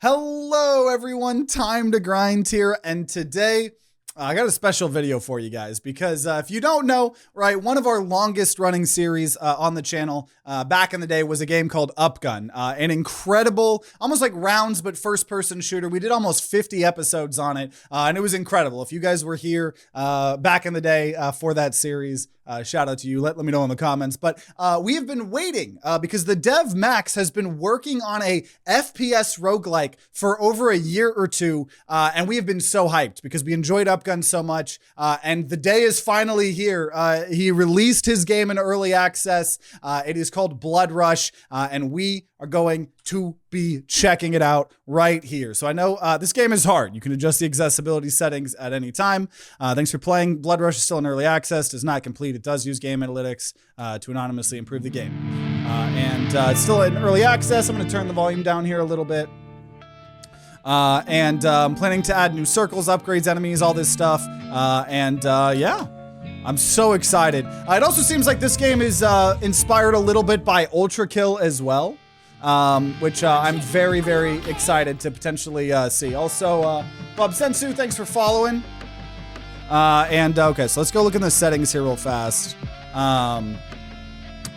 Hello everyone, Time to Grind here, and today I got a special video for you guys because if you don't know, right, one of our longest running series on the channel back in the day was a game called UpGun, an incredible, almost like rounds but first person shooter. We did almost 50 episodes on it, and it was incredible. If you guys were here back in the day for that series, shout out to you. Let me know in the comments. But we have been waiting because the dev Max has been working on a FPS roguelike for over a year or two. And we have been so hyped because we enjoyed UpGun so much. And the day is finally here. He released his game in early access. It is called Bloodrush. And we are going to be checking it out right here. So I know this game is hard. You can adjust the accessibility settings at any time. Thanks for playing. Bloodrush is still in early access, does not complete. It does use game analytics to anonymously improve the game. It's still in early access. I'm going to turn the volume down here a little bit. I'm planning to add new circles, upgrades, enemies, all this stuff. Yeah. I'm so excited. It also seems like this game is inspired a little bit by Ultra Kill as well. Which I'm very, very excited to potentially see. Also, Bob Sensu, thanks for following. Okay, so let's go look in the settings here real fast.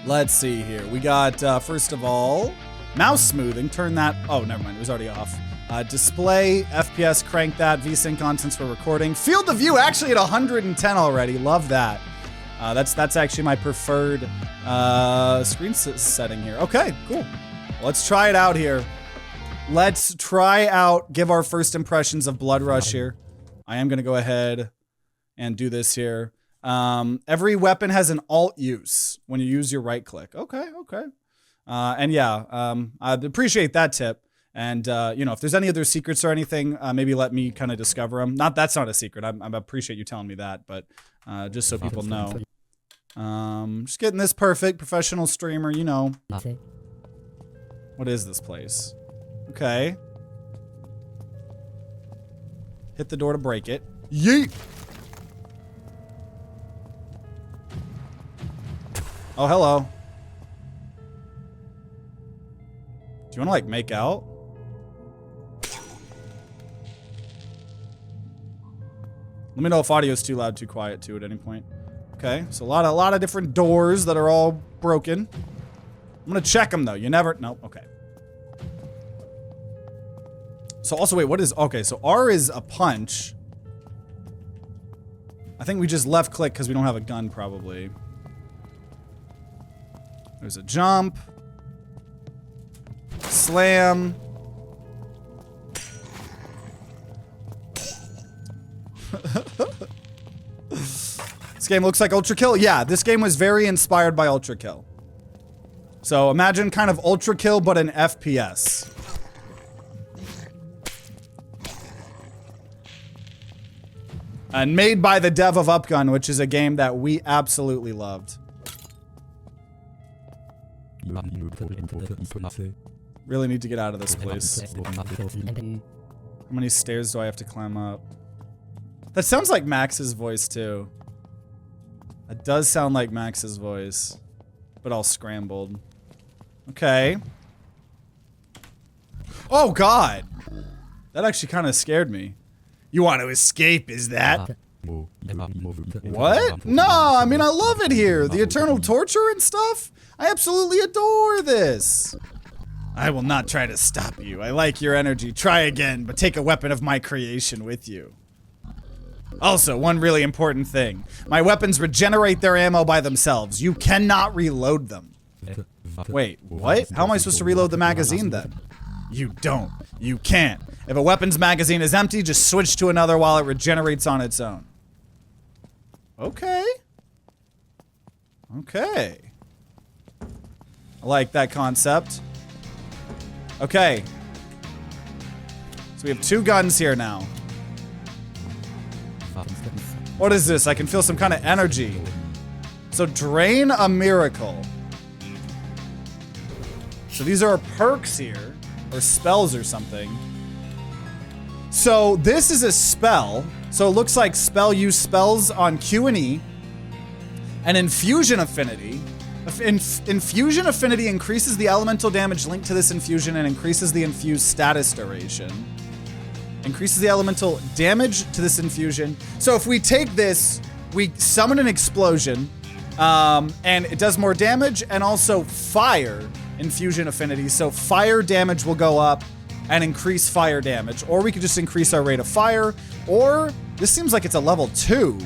Let's see here. We got, first of all, mouse smoothing. Turn that, oh, never mind, it was already off. Display, FPS, crank that, VSync on since we're recording. Field of view actually at 110 already, love that. That's actually my preferred screen setting here. Okay, cool. Let's try it out here. Let's try out, give our first impressions of Bloodrush here. I am gonna go ahead and do this here. Every weapon has an alt use when you use your right click. Okay. I'd appreciate that tip. And you know, if there's any other secrets or anything, maybe let me kind of discover them. That's not a secret. I appreciate you telling me that, but just so people know. Just getting this perfect, professional streamer, you know. What is this place? Okay. Hit the door to break it. Yeet! Oh, hello. Do you want to, like, make out? Let me know if audio is too loud, too quiet, too, at any point. Okay, so a lot of different doors that are all broken. I'm gonna check them though. You never, no, okay. So also, wait, what is, okay, so R is a punch. I think we just left click because we don't have a gun probably. There's a jump. Slam. This game looks like Ultra Kill. Yeah, this game was very inspired by Ultra Kill. So imagine kind of Ultra Kill, but an FPS. And made by the dev of UpGun, which is a game that we absolutely loved. Really need to get out of this place. How many stairs do I have to climb up? That sounds like Max's voice too. That does sound like Max's voice, but all scrambled. Okay. Oh God. That actually kind of scared me. You want to escape, is that? What? No, I mean, I love it here. The eternal torture and stuff. I absolutely adore this. I will not try to stop you. I like your energy. Try again, but take a weapon of my creation with you. Also, one really important thing. My weapons regenerate their ammo by themselves. You cannot reload them. Wait, what? How am I supposed to reload the magazine then? You don't. You can't. If a weapon's magazine is empty, just switch to another while it regenerates on its own. Okay. Okay. I like that concept. Okay. So we have two guns here now. What is this? I can feel some kind of energy. So drain a miracle. So these are perks here, or spells or something. So this is a spell. So it looks like spell use spells on Q and E, an infusion affinity, Infusion affinity increases the elemental damage linked to this infusion and increases the infused status duration. Increases the elemental damage to this infusion. So if we take this, we summon an explosion, and it does more damage and also fire infusion affinity. So fire damage will go up and increase fire damage. Or we could just increase our rate of fire. Or this seems like it's a level 2.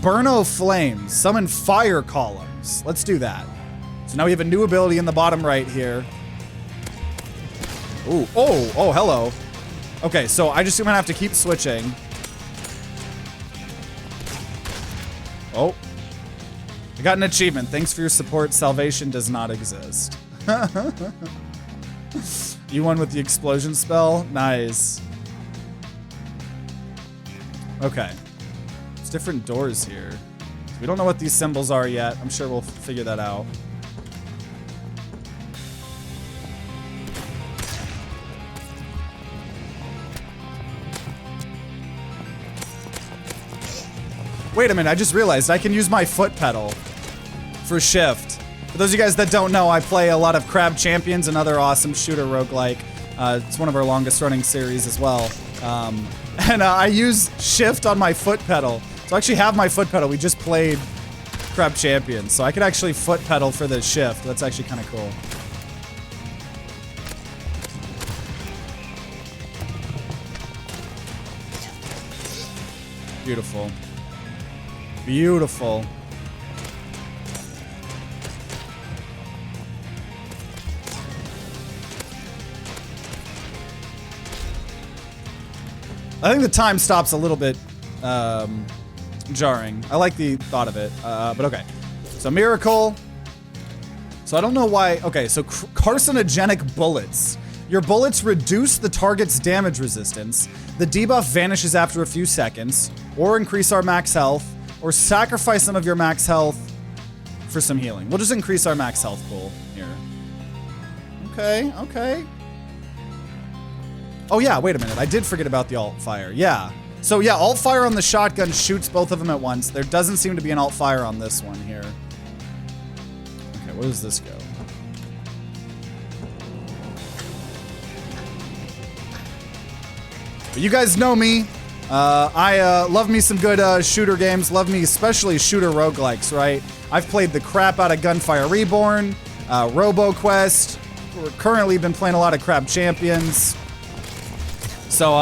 Burno Flames. Summon fire columns. Let's do that. So now we have a new ability in the bottom right here. Ooh, oh, hello. Okay, so I just gonna have to keep switching. Oh. I got an achievement. Thanks for your support. Salvation does not exist. You won with the explosion spell? Nice. Okay. There's different doors here. We don't know what these symbols are yet. I'm sure we'll figure that out. Wait a minute, I just realized I can use my foot pedal for shift. For those of you guys that don't know, I play a lot of Crab Champions, another awesome shooter roguelike. It's one of our longest running series as well. I use shift on my foot pedal. So I actually have my foot pedal. We just played Crab Champions. So I could actually foot pedal for the shift. That's actually kind of cool. Beautiful. Beautiful. I think the time stops a little bit jarring. I like the thought of it, but okay. So miracle. So I don't know why. Okay, so carcinogenic bullets. Your bullets reduce the target's damage resistance. The debuff vanishes after a few seconds, or increase our max health, or sacrifice some of your max health for some healing. We'll just increase our max health pool here. Okay, okay. Oh yeah, wait a minute. I did forget about the alt fire. Yeah. So yeah, alt fire on the shotgun shoots both of them at once. There doesn't seem to be an alt fire on this one here. Okay, where does this go? But you guys know me. I love me some good shooter games. Love me especially shooter roguelikes, right? I've played the crap out of Gunfire Reborn, RoboQuest. We're currently been playing a lot of Crab Champions. So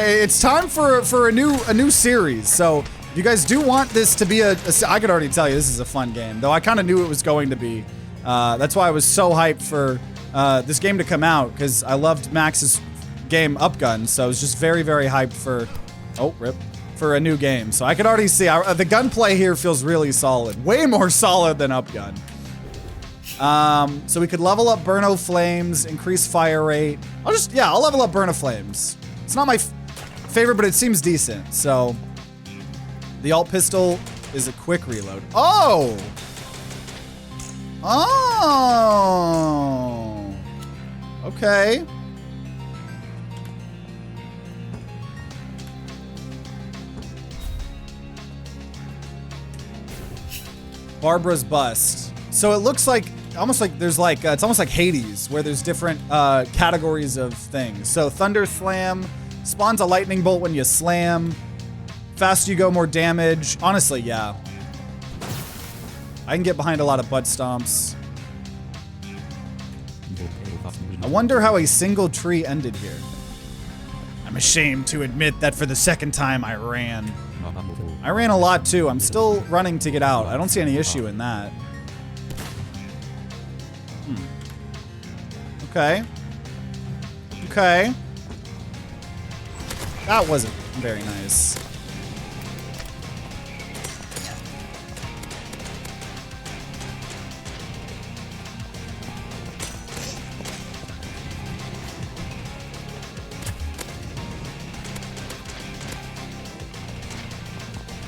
it's time for a new series. So if you guys do want this to be I could already tell you this is a fun game, though I kind of knew it was going to be. That's why I was so hyped for this game to come out, because I loved Max's game UpGun. So I was just very, very hyped for, oh, rip, for a new game. So I could already see the gunplay here feels really solid, way more solid than UpGun. So we could level up Burno Flames, increase fire rate. I'll level up Burno Flames. It's not my favorite, but it seems decent. So the alt pistol is a quick reload. Oh! Oh! Okay. Barbara's bust. So it looks like almost like there's like it's almost like Hades, where there's different categories of things. So Thunder Slam spawns a lightning bolt when you slam. Faster you go, more damage. Honestly, yeah. I can get behind a lot of butt stomps. I wonder how a single tree ended here. I'm ashamed to admit that for the second time I ran. I ran a lot too. I'm still running to get out. I don't see any issue in that. Okay. Okay. That wasn't very nice.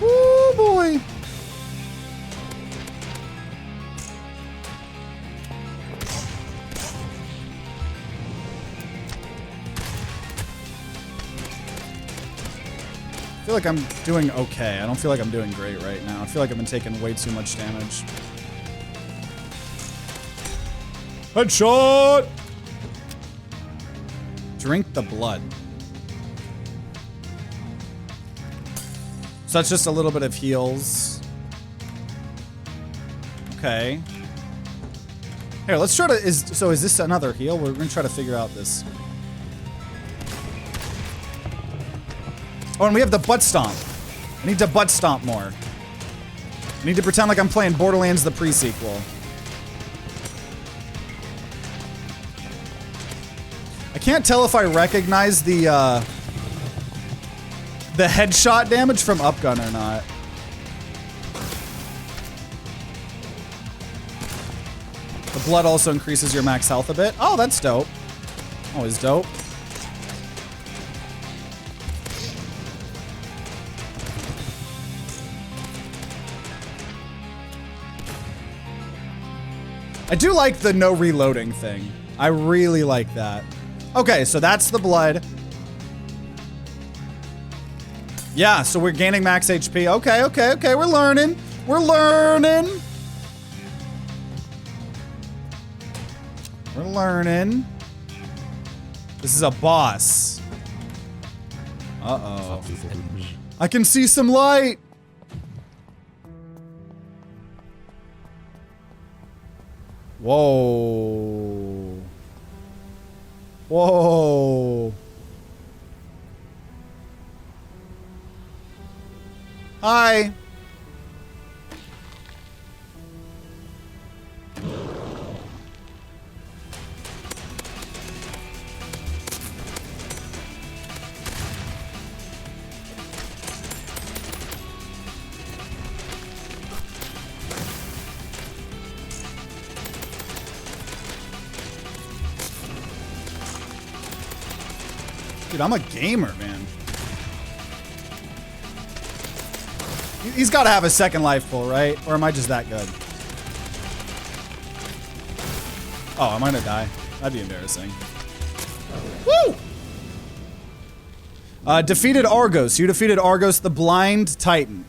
Oh boy. I feel like I'm doing okay. I don't feel like I'm doing great right now. I feel like I've been taking way too much damage. Headshot! Drink the blood. So that's just a little bit of heals. Okay. Here, let's try to, is this another heal? We're gonna try to figure out this. Oh, and we have the butt stomp. I need to butt stomp more. I need to pretend like I'm playing Borderlands the pre-sequel. I can't tell if I recognize the headshot damage from UpGun or not. The blood also increases your max health a bit. Oh, that's dope. Always dope. I do like the no reloading thing. I really like that. Okay, so that's the blood. Yeah, so we're gaining max HP. Okay, okay, okay, we're learning. We're learning. We're learning. This is a boss. Uh-oh. I can see some light. Whoa. Whoa. Hi. Dude, I'm a gamer, man. He's got to have a second life pull, right? Or am I just that good? Oh, am I gonna die? That'd be embarrassing. Woo! Defeated Argos. You defeated Argos, the Blind Titan.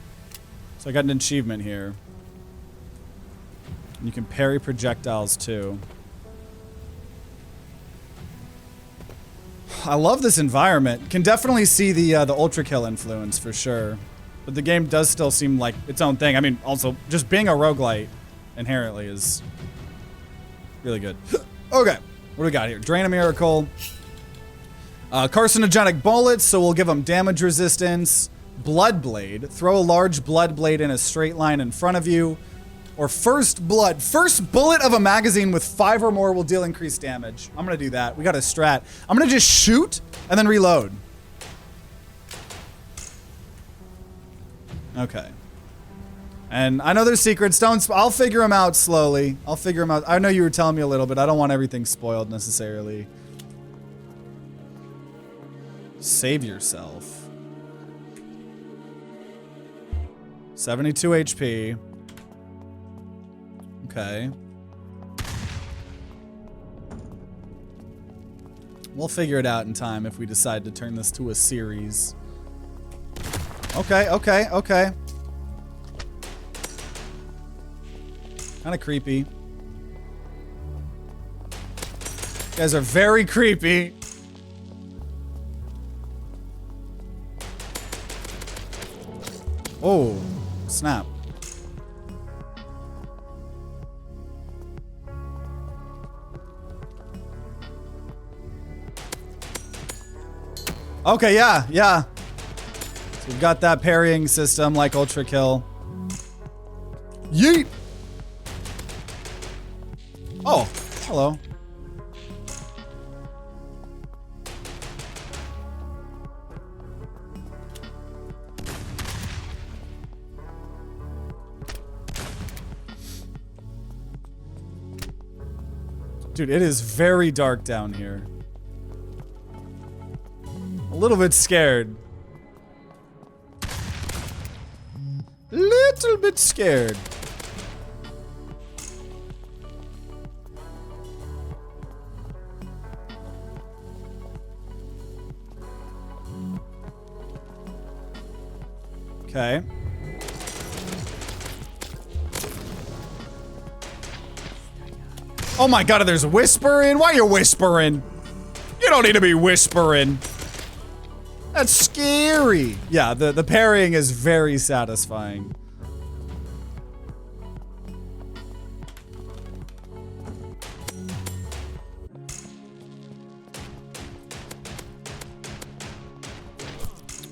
So I got an achievement here. And you can parry projectiles too. I love this environment. Can definitely see the Ultra Kill influence for sure. But the game does still seem like its own thing. I mean, also, just being a roguelite inherently is really good. Okay, what do we got here? Drain a Miracle. Carcinogenic Bullets, so we'll give them damage resistance. Blood Blade. Throw a large blood blade in a straight line in front of you. Or First Blood. First bullet of a magazine with 5 or more will deal increased damage. I'm gonna do that. We got a strat. I'm gonna just shoot and then reload. Okay. And I know there's secrets. I'll figure them out slowly. I'll figure them out. I know you were telling me a little bit. I don't want everything spoiled necessarily. Save yourself. 72 HP. Okay. We'll figure it out in time if we decide to turn this to a series. Okay, okay, okay. Kind of creepy. You guys are very creepy. Oh, snap. Okay, yeah, yeah. So we've got that parrying system like Ultra Kill. Yeet! Oh, hello. Dude, it is very dark down here. A little bit scared. Little bit scared. Okay. Oh my god, there's whispering. Why are you whispering? You don't need to be whispering. That's scary. Yeah, the parrying is very satisfying.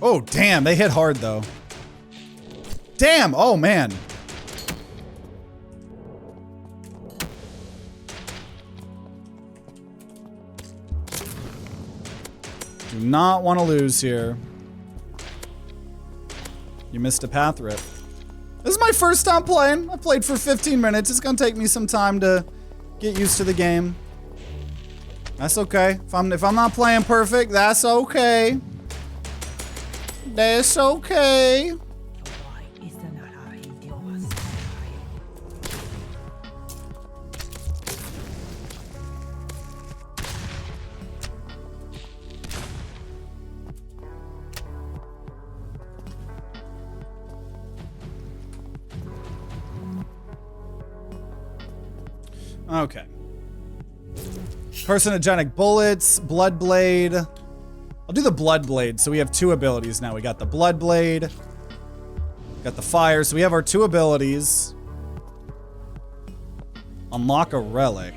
Oh, damn, they hit hard though. Damn, oh man. Do not want to lose here. You missed a path rip. This is my first time playing. I played for 15 minutes. It's gonna take me some time to get used to the game. That's okay. If I'm not playing perfect, that's okay. That's okay. Okay. Carcinogenic bullets, blood blade. I'll do the blood blade. So we have 2 abilities now. We got the blood blade, got the fire. So we have our 2 abilities. Unlock a relic.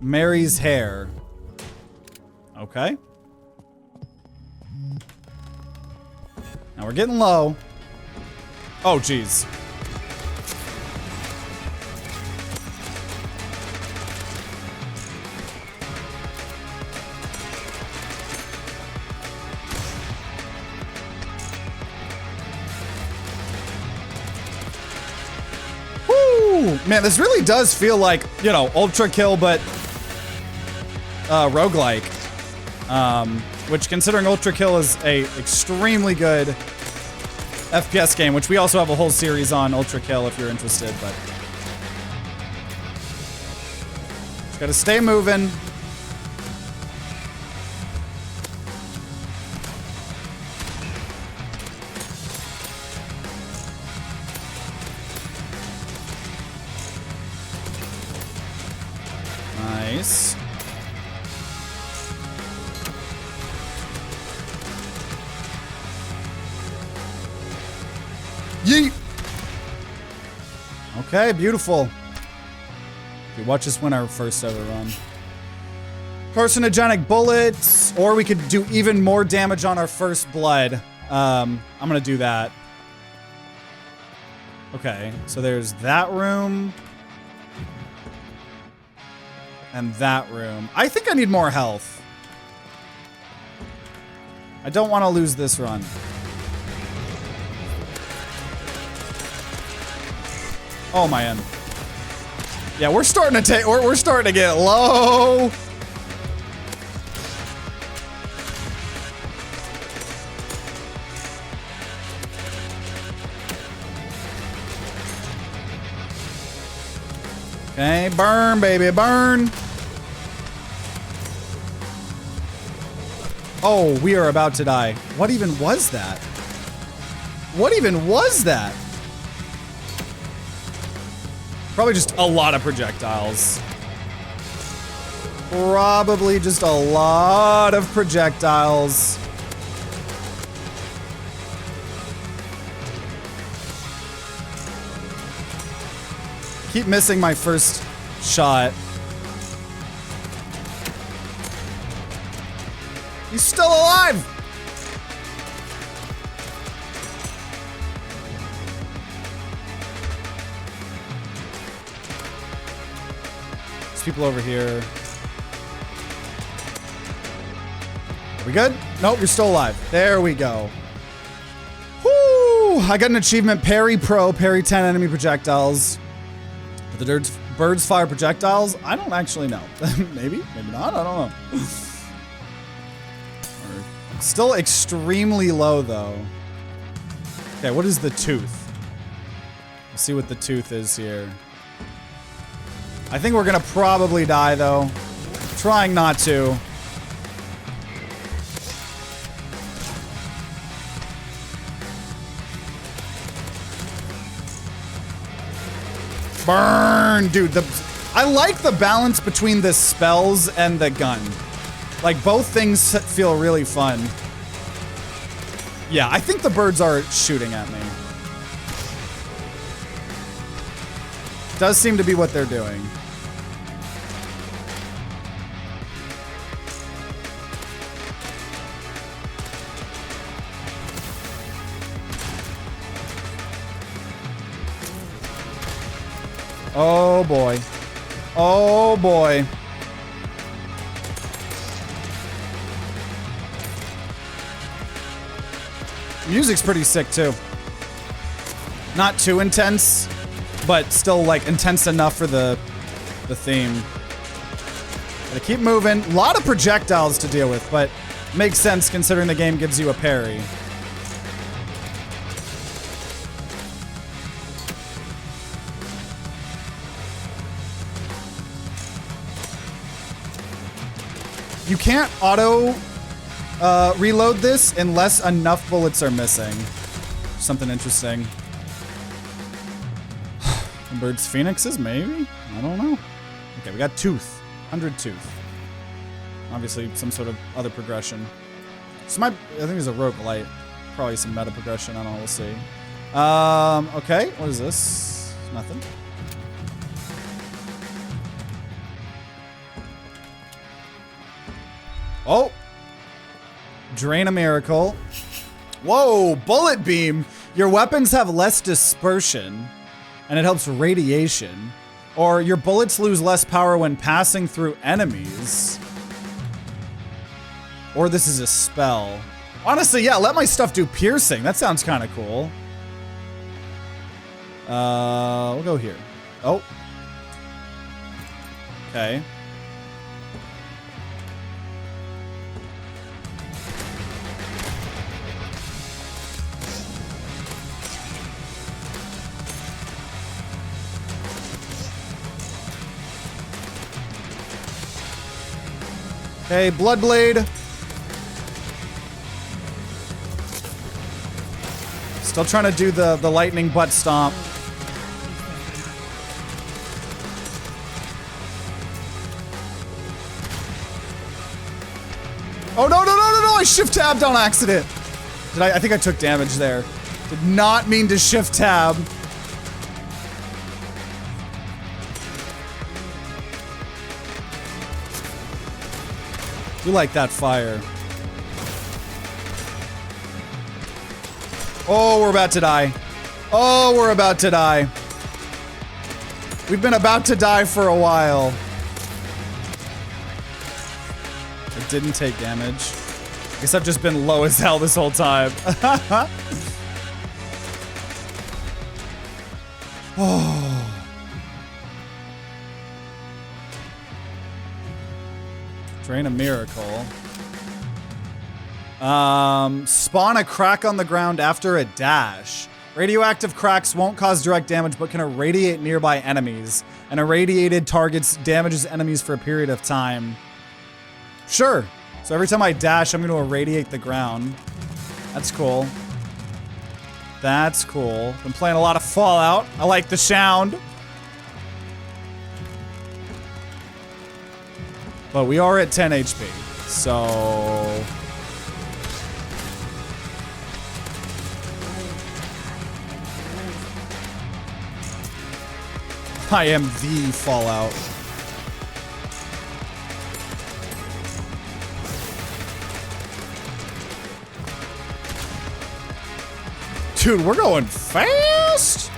Mary's hair. Okay. Now we're getting low. Oh, geez. Woo! Man, this really does feel like, you know, ultra kill, but roguelike. Which, considering ultra kill is a extremely good FPS game, which we also have a whole series on Ultra Kill if you're interested, but just gotta stay moving. Nice. Yeet. Okay, beautiful. Okay, watch us win our first ever run. Carcinogenic bullets, or we could do even more damage on our first blood. I'm gonna do that. Okay, so there's that room. And that room. I think I need more health. I don't want to lose this run. Oh man. Yeah, we're starting to we're starting to get low. Okay, burn, baby, burn. Oh, we are about to die. What even was that? What even was that? Probably just a lot of projectiles. Probably just a lot of projectiles. Keep missing my first shot. He's still alive! There's people over here. Are we good? Nope, you're still alive. There we go. Whoo! I got an achievement, Parry Pro, parry 10 enemy projectiles. Do the birds fire projectiles? I don't actually know. Maybe, maybe not, I don't know. Still extremely low, though. Okay, what is the tooth? Let's see what the tooth is here. I think we're gonna probably die, though. Trying not to. Burn, dude. I like the balance between the spells and the gun. Like, both things feel really fun. Yeah, I think the birds are shooting at me. Does seem to be what they're doing. Oh boy. Oh boy. Music's pretty sick too. Not too intense, but still like intense enough for the theme. Gotta keep moving. A lot of projectiles to deal with, but makes sense considering the game gives you a parry. You can't auto reload this unless enough bullets are missing. Something interesting. Birds, phoenixes, maybe? I don't know. Okay, we got tooth. 100 tooth. Obviously, some sort of other progression. This might, I think it's a roguelite. Probably some meta progression. I don't know. We'll see. Okay, what is this? Nothing. Oh! Drain a miracle. Whoa, bullet beam. Your weapons have less dispersion, and it helps radiation. Or your bullets lose less power when passing through enemies. Or this is a spell. Honestly, yeah, let my stuff do piercing. That sounds kind of cool. We'll go here. Oh. Okay. Okay, Bloodblade. Still trying to do the lightning butt stomp. Oh, no, no, no, no, no! I shift tabbed on accident. I think I took damage there. Did not mean to shift tab. You like that fire. Oh, we're about to die. Oh, we're about to die. We've been about to die for a while. I didn't take damage. I guess I've just been low as hell this whole time. Oh. Drain a miracle. Spawn a crack on the ground after a dash. Radioactive cracks won't cause direct damage, but can irradiate nearby enemies. And irradiated targets damages enemies for a period of time. Sure. So every time I dash, I'm going to irradiate the ground. That's cool. That's cool. Been playing a lot of Fallout. I like the sound. But we are at 10 HP, so... I am the Fallout. Dude, we're going fast!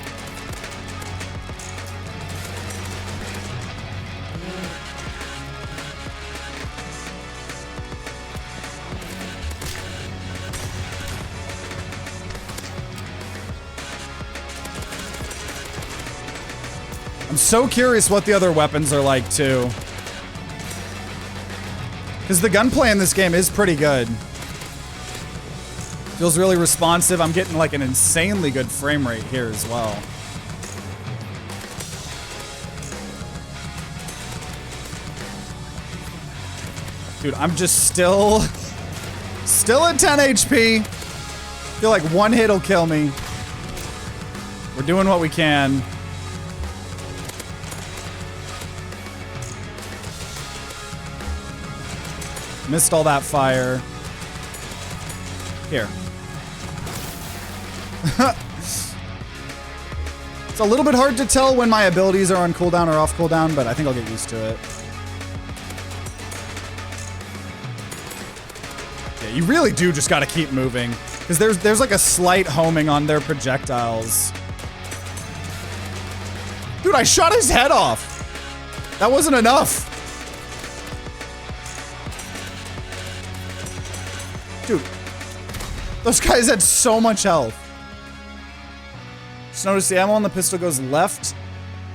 I'm so curious what the other weapons are like, too. Because the gunplay in this game is pretty good. Feels really responsive. I'm getting like an insanely good frame rate here as well. Dude, I'm just still at 10 HP. Feel like one hit will kill me. We're doing what we can. Missed all that fire. Here. It's a little bit hard to tell when my abilities are on cooldown or off cooldown, but I think I'll get used to it. Yeah, you really do just gotta keep moving. Because there's like a slight homing on their projectiles. Dude, I shot his head off. That wasn't enough. Dude, those guys had so much health. Just notice the ammo on the pistol goes left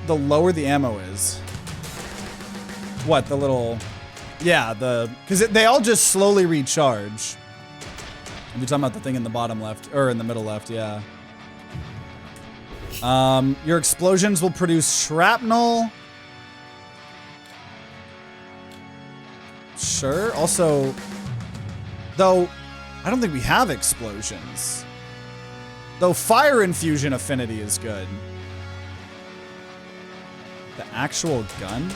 the lower the ammo is. What, the little... Yeah, because they all just slowly recharge. You're talking about the thing in the bottom left, or in the middle left, yeah. Your explosions will produce shrapnel. Sure. Also, though, I don't think we have explosions. Though fire infusion affinity is good. The actual gun?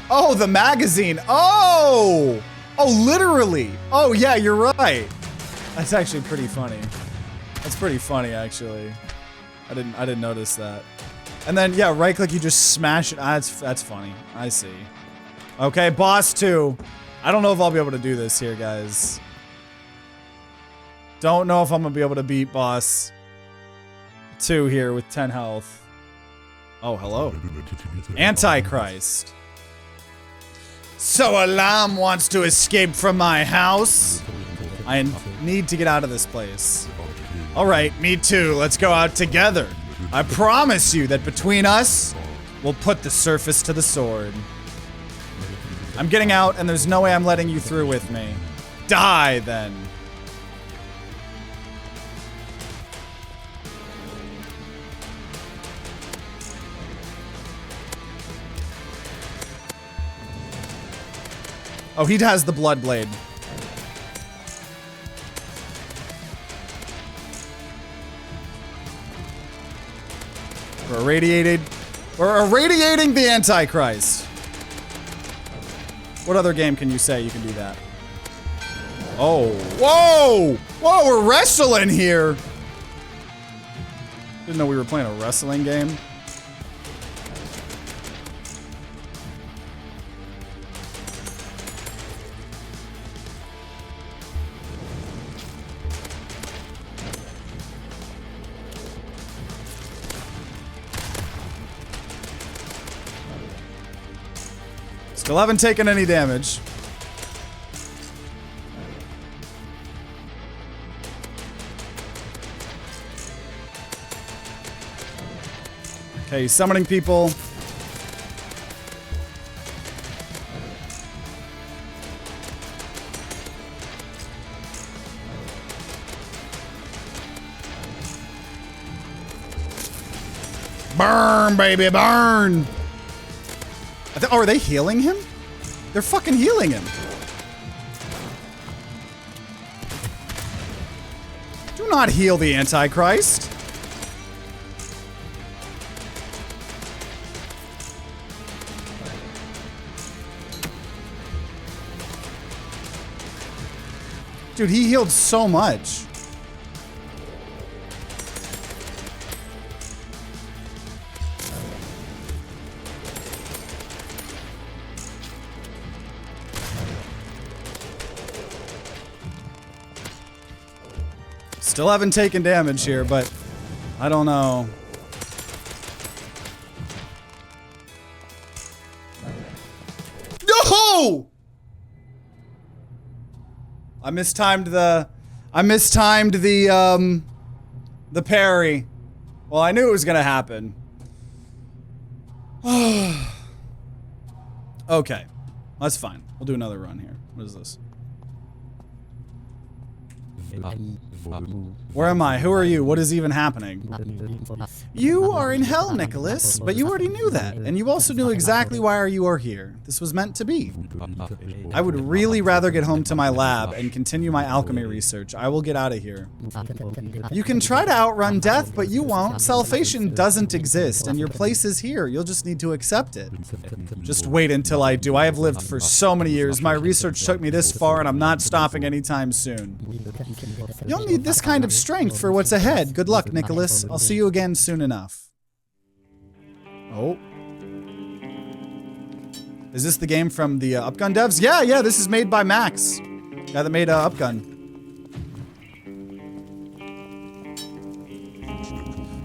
Oh, the magazine. Oh! Oh, literally. Oh, yeah, you're right. That's actually pretty funny. That's pretty funny, actually. I didn't notice that. And then, yeah, right click, you just smash it. That's funny. I see. Okay, boss 2. I don't know if I'll be able to do this here, guys. Don't know if I'm gonna be able to beat boss 2 here with 10 health. Oh, hello. Antichrist. So CRlmao wants to escape from my house? I need to get out of this place. Alright, me too. Let's go out together. I promise you that between us, we'll put the surface to the sword. I'm getting out, and there's no way I'm letting you through with me. Die, then. Oh, he has the blood blade. We're irradiating the Antichrist. What other game can you say you can do that? Oh, whoa! Whoa, we're wrestling here! Didn't know we were playing a wrestling game. Still haven't taken any damage. Okay, he's summoning people. Burn, baby, burn! Oh, are they healing him? They're fucking healing him. Do not heal the Antichrist. Dude, he healed so much. Still haven't taken damage here, but I don't know. No! I mistimed the parry. Well, I knew it was gonna happen. Okay, that's fine. We'll do another run here. What is this? Where am I? Who are you? What is even happening? You are in hell, Nicholas, but you already knew that, and you also knew exactly why you are here. This was meant to be. I would really rather get home to my lab and continue my alchemy research. I will get out of here. You can try to outrun death, but you won't. Salvation doesn't exist, and your place is here. You'll just need to accept it. Just wait until I do. I have lived for so many years. My research took me this far, and I'm not stopping anytime soon. You'll need this kind of strength for what's ahead. Good luck, Nicholas. I'll see you again soon enough. Oh. Is this the game from the UpGun devs? Yeah, this is made by Max. Guy that made UpGun.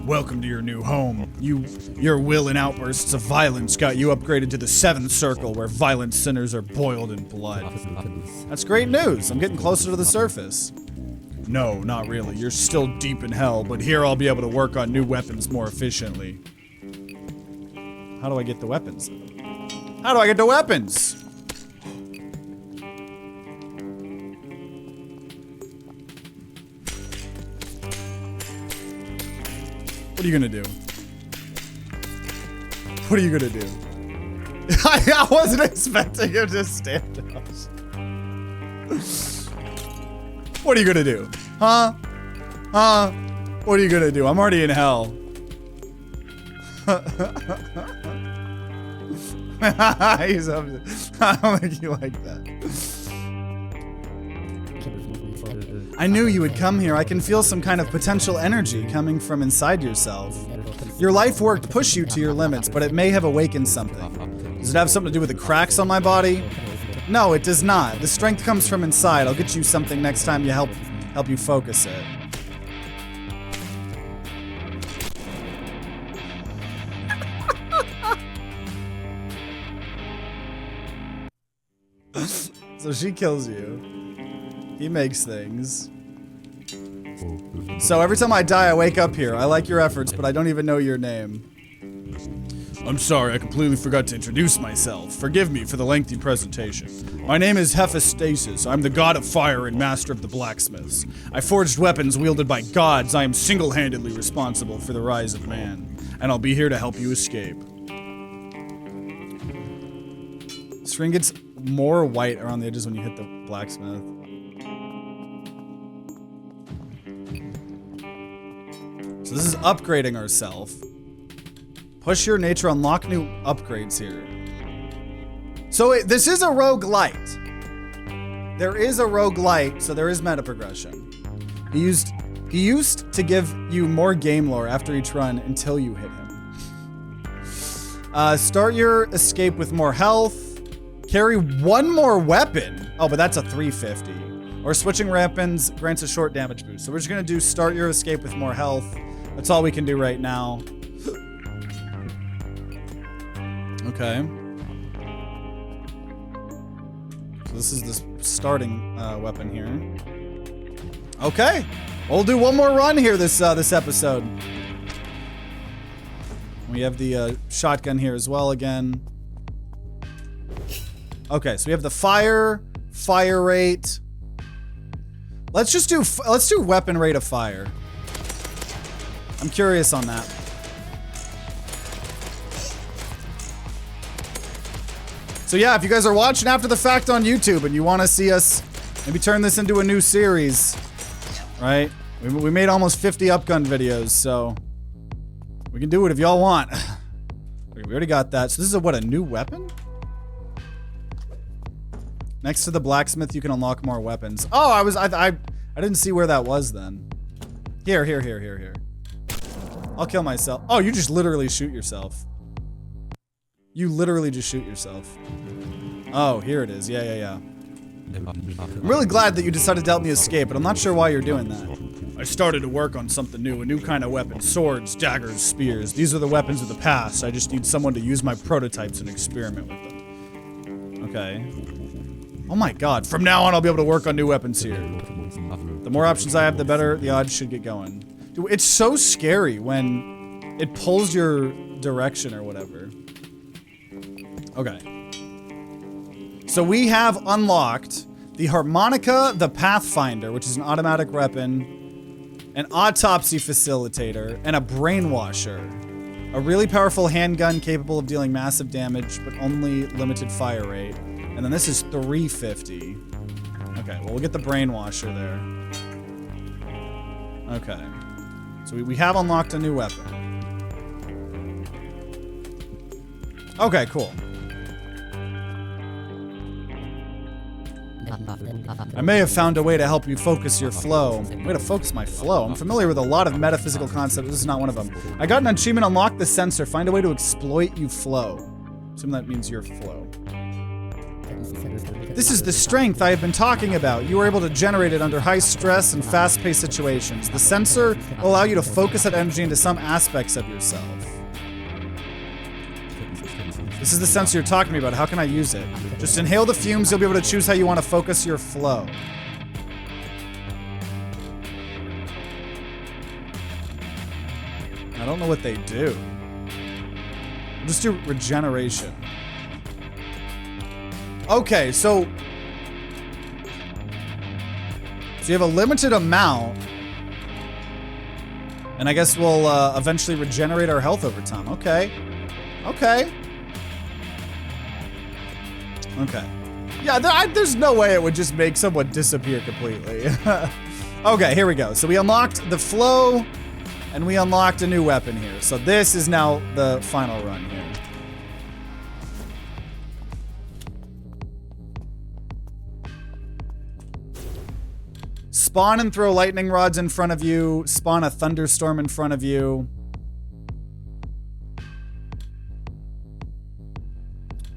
Welcome to your new home. Your will and outbursts of violence got you upgraded to the 7th circle where violent sinners are boiled in blood. That's great news. I'm getting closer to the surface. No, not really. You're still deep in hell, but here I'll be able to work on new weapons more efficiently. How do I get the weapons? How do I get the weapons? What are you gonna do? What are you gonna do? I wasn't expecting him to stand up. What are you gonna do? Huh? Huh? What are you gonna do? I'm already in hell. He's up. I don't think you like that. I knew you would come here. I can feel some kind of potential energy coming from inside yourself. Your life work pushed you to your limits, but it may have awakened something. Does it have something to do with the cracks on my body? No, it does not. The strength comes from inside. I'll get you something next time you help you focus it. So she kills you. He makes things. So every time I die, I wake up here. I like your efforts, but I don't even know your name. I'm sorry, I completely forgot to introduce myself. Forgive me for the lengthy presentation. My name is Hephaestus. I'm the god of fire and master of the blacksmiths. I forged weapons wielded by gods. I am single-handedly responsible for the rise of man, and I'll be here to help you escape. Screen gets more white around the edges when you hit the blacksmith. So this is upgrading ourselves. Push your nature, unlock new upgrades here. So this is a roguelite. There is a roguelite, so there is meta progression. He used to give you more game lore after each run until you hit him. Start your escape with more health. Carry one more weapon. Oh, but that's a 350. Or switching weapons grants a short damage boost. So we're just gonna do start your escape with more health. That's all we can do right now. Okay. So this is the starting weapon here. Okay. We'll do one more run here this episode. We have the shotgun here as well again. Okay, so we have the fire rate. Let's do weapon rate of fire. I'm curious on that. So yeah, if you guys are watching after the fact on YouTube and you want to see us maybe turn this into a new series, right? We made almost 50 UpGun videos, so we can do it if y'all want. We already got that. So this is a new weapon? Next to the blacksmith, you can unlock more weapons. Oh, I didn't see where that was then. Here. I'll kill myself. Oh, you just literally shoot yourself. You literally just shoot yourself. Oh, here it is. Yeah. I'm really glad that you decided to help me escape, but I'm not sure why you're doing that. I started to work on something new, a new kind of weapon. Swords, daggers, spears. These are the weapons of the past. I just need someone to use my prototypes and experiment with them. Okay. Oh my god. From now on, I'll be able to work on new weapons here. The more options I have, the better the odds should get going. Dude, it's so scary when it pulls your direction or whatever. Okay. So we have unlocked the harmonica, the pathfinder, which is an automatic weapon, an autopsy facilitator, and a brainwasher. A really powerful handgun capable of dealing massive damage, but only limited fire rate. And then this is 350. Okay, well, we'll get the brainwasher there. Okay. So we have unlocked a new weapon. Okay, cool. I may have found a way to help you focus your flow. Way to focus my flow. I'm familiar with a lot of metaphysical concepts. This is not one of them. I got an achievement, unlock the sensor. Find a way to exploit you flow. Assume that means your flow. This is the strength I have been talking about. You are able to generate it under high stress and fast-paced situations. The sensor will allow you to focus that energy into some aspects of yourself. This is the sensor you're talking about. How can I use it? Just inhale the fumes. You'll be able to choose how you want to focus your flow. I don't know what they do. Just do regeneration. Okay, so you have a limited amount, and I guess we'll eventually regenerate our health over time. Okay. Okay. Okay. Yeah, there's no way it would just make someone disappear completely. Okay, here we go. So we unlocked the flow, and we unlocked a new weapon here. So this is now the final run here. Spawn and throw lightning rods in front of you. Spawn a thunderstorm in front of you.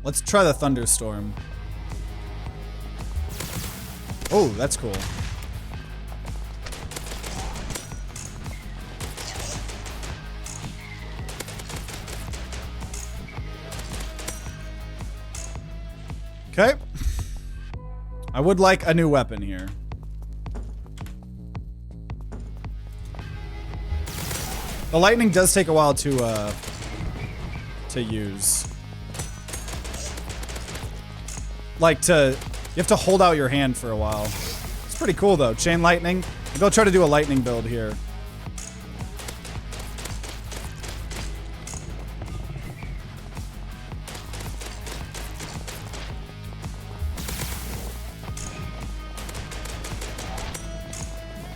Let's try the thunderstorm. Oh, that's cool. Okay. I would like a new weapon here. The lightning does take a while to use. Like you have to hold out your hand for a while. It's pretty cool though. Chain lightning. Maybe I'll try to do a lightning build here.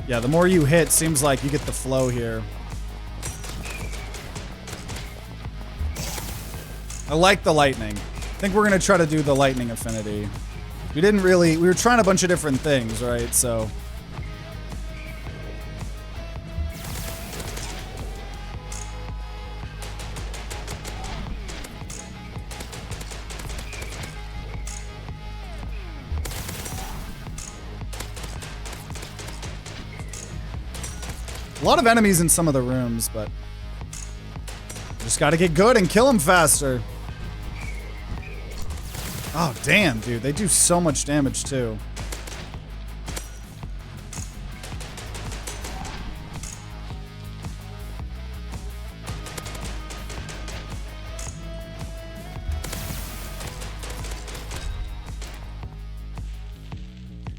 Yeah, the more you hit, seems like you get the flow here. I like the lightning. I think we're gonna try to do the lightning affinity. We were trying a bunch of different things, right? So. A lot of enemies in some of the rooms, but just gotta get good and kill them faster. Oh, damn, dude. They do so much damage, too.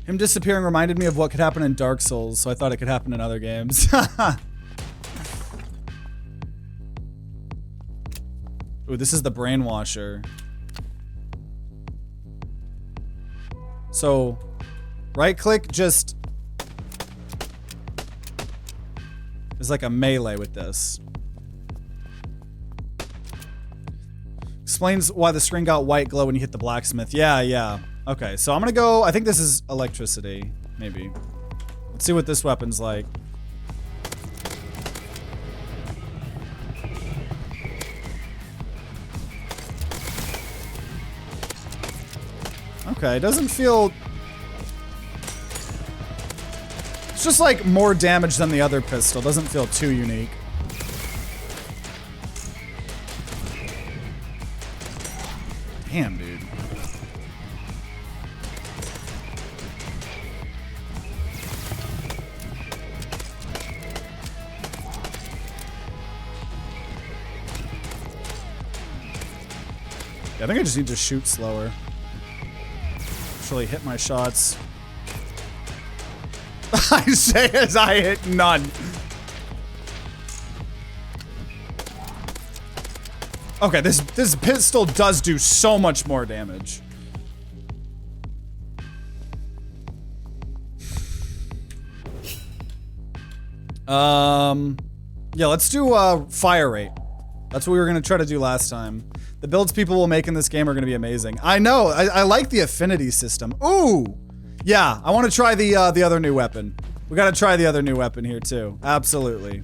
Him disappearing reminded me of what could happen in Dark Souls, so I thought it could happen in other games. Ooh, this is the brainwasher. So, right click just is like a melee with this. Explains why the screen got white glow when you hit the blacksmith. Yeah, yeah. Okay, so I'm gonna go, I think this is electricity, maybe. Let's see what this weapon's like. Okay, it doesn't feel... It's just like more damage than the other pistol. Doesn't feel too unique. Damn, dude. Yeah, I think I just need to shoot slower. Actually hit my shots. I say as I hit none. Okay, this pistol does do so much more damage. Yeah, let's do fire rate. That's what we were gonna try to do last time. The builds people will make in this game are gonna be amazing. I know, I like the affinity system. Ooh! Yeah, I wanna try the other new weapon. We gotta try the other new weapon here too. Absolutely.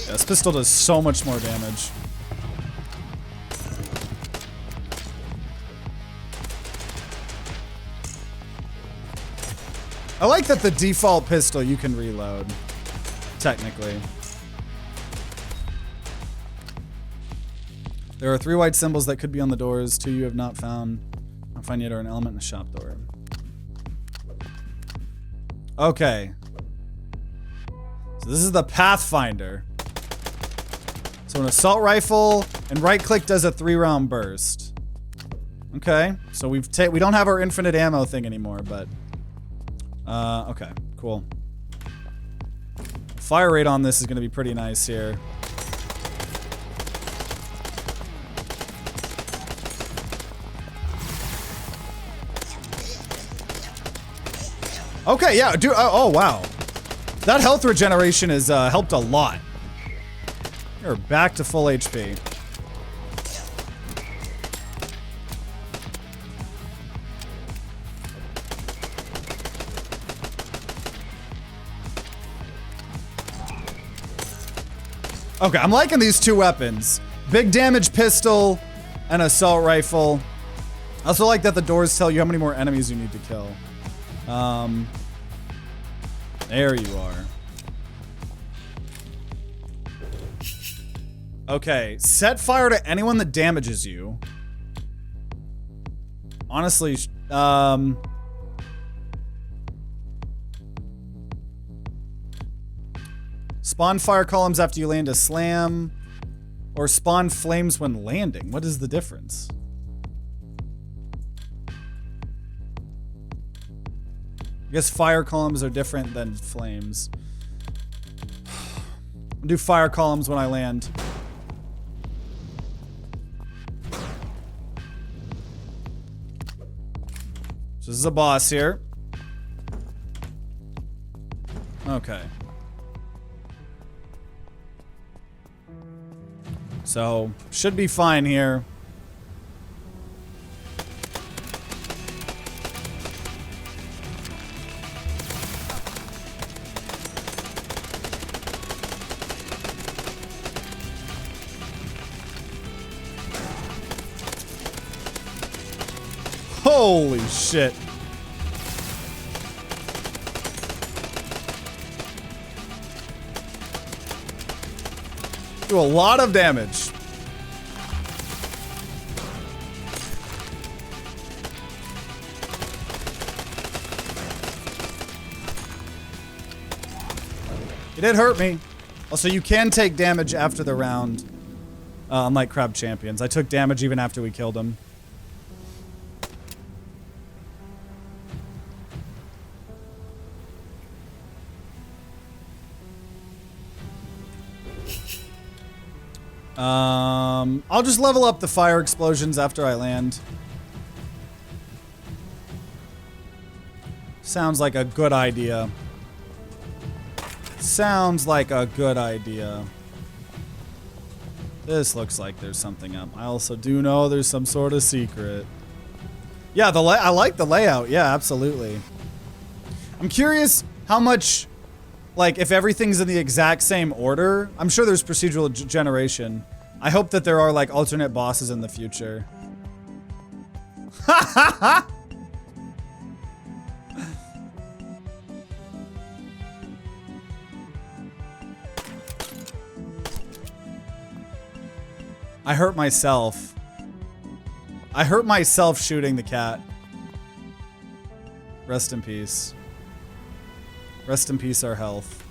Yeah, this pistol does so much more damage. I like that the default pistol you can reload, technically. There are 3 white symbols that could be on the doors. 2 you have not found. Not found yet are an element in the shop door. Okay. So this is the Pathfinder. So an assault rifle and right click does a 3-round burst. Okay. So we don't have our infinite ammo thing anymore, but okay, cool. Fire rate on this is gonna be pretty nice here. Okay, yeah, dude, oh wow. That health regeneration has helped a lot. You're back to full HP. Okay, I'm liking these 2 weapons. Big damage pistol and assault rifle. I also like that the doors tell you how many more enemies you need to kill. There you are. Okay, set fire to anyone that damages you. Honestly, spawn fire columns after you land a slam, or spawn flames when landing. What is the difference? I guess fire columns are different than flames. I'll do fire columns when I land. So this is a boss here. Okay. So, should be fine here. Holy shit. Do a lot of damage. It did hurt me. Also, you can take damage after the round. Unlike crab champions. I took damage even after we killed him. I'll just level up the fire explosions after I land. Sounds like a good idea. Sounds like a good idea. This looks like there's something up. I also do know there's some sort of secret. Yeah, I like the layout. Yeah, absolutely. I'm curious how much, like, if everything's in the exact same order. I'm sure there's procedural generation. I hope that there are, like, alternate bosses in the future. Ha ha ha! I hurt myself. I hurt myself shooting the cat. Rest in peace. Rest in peace, our health.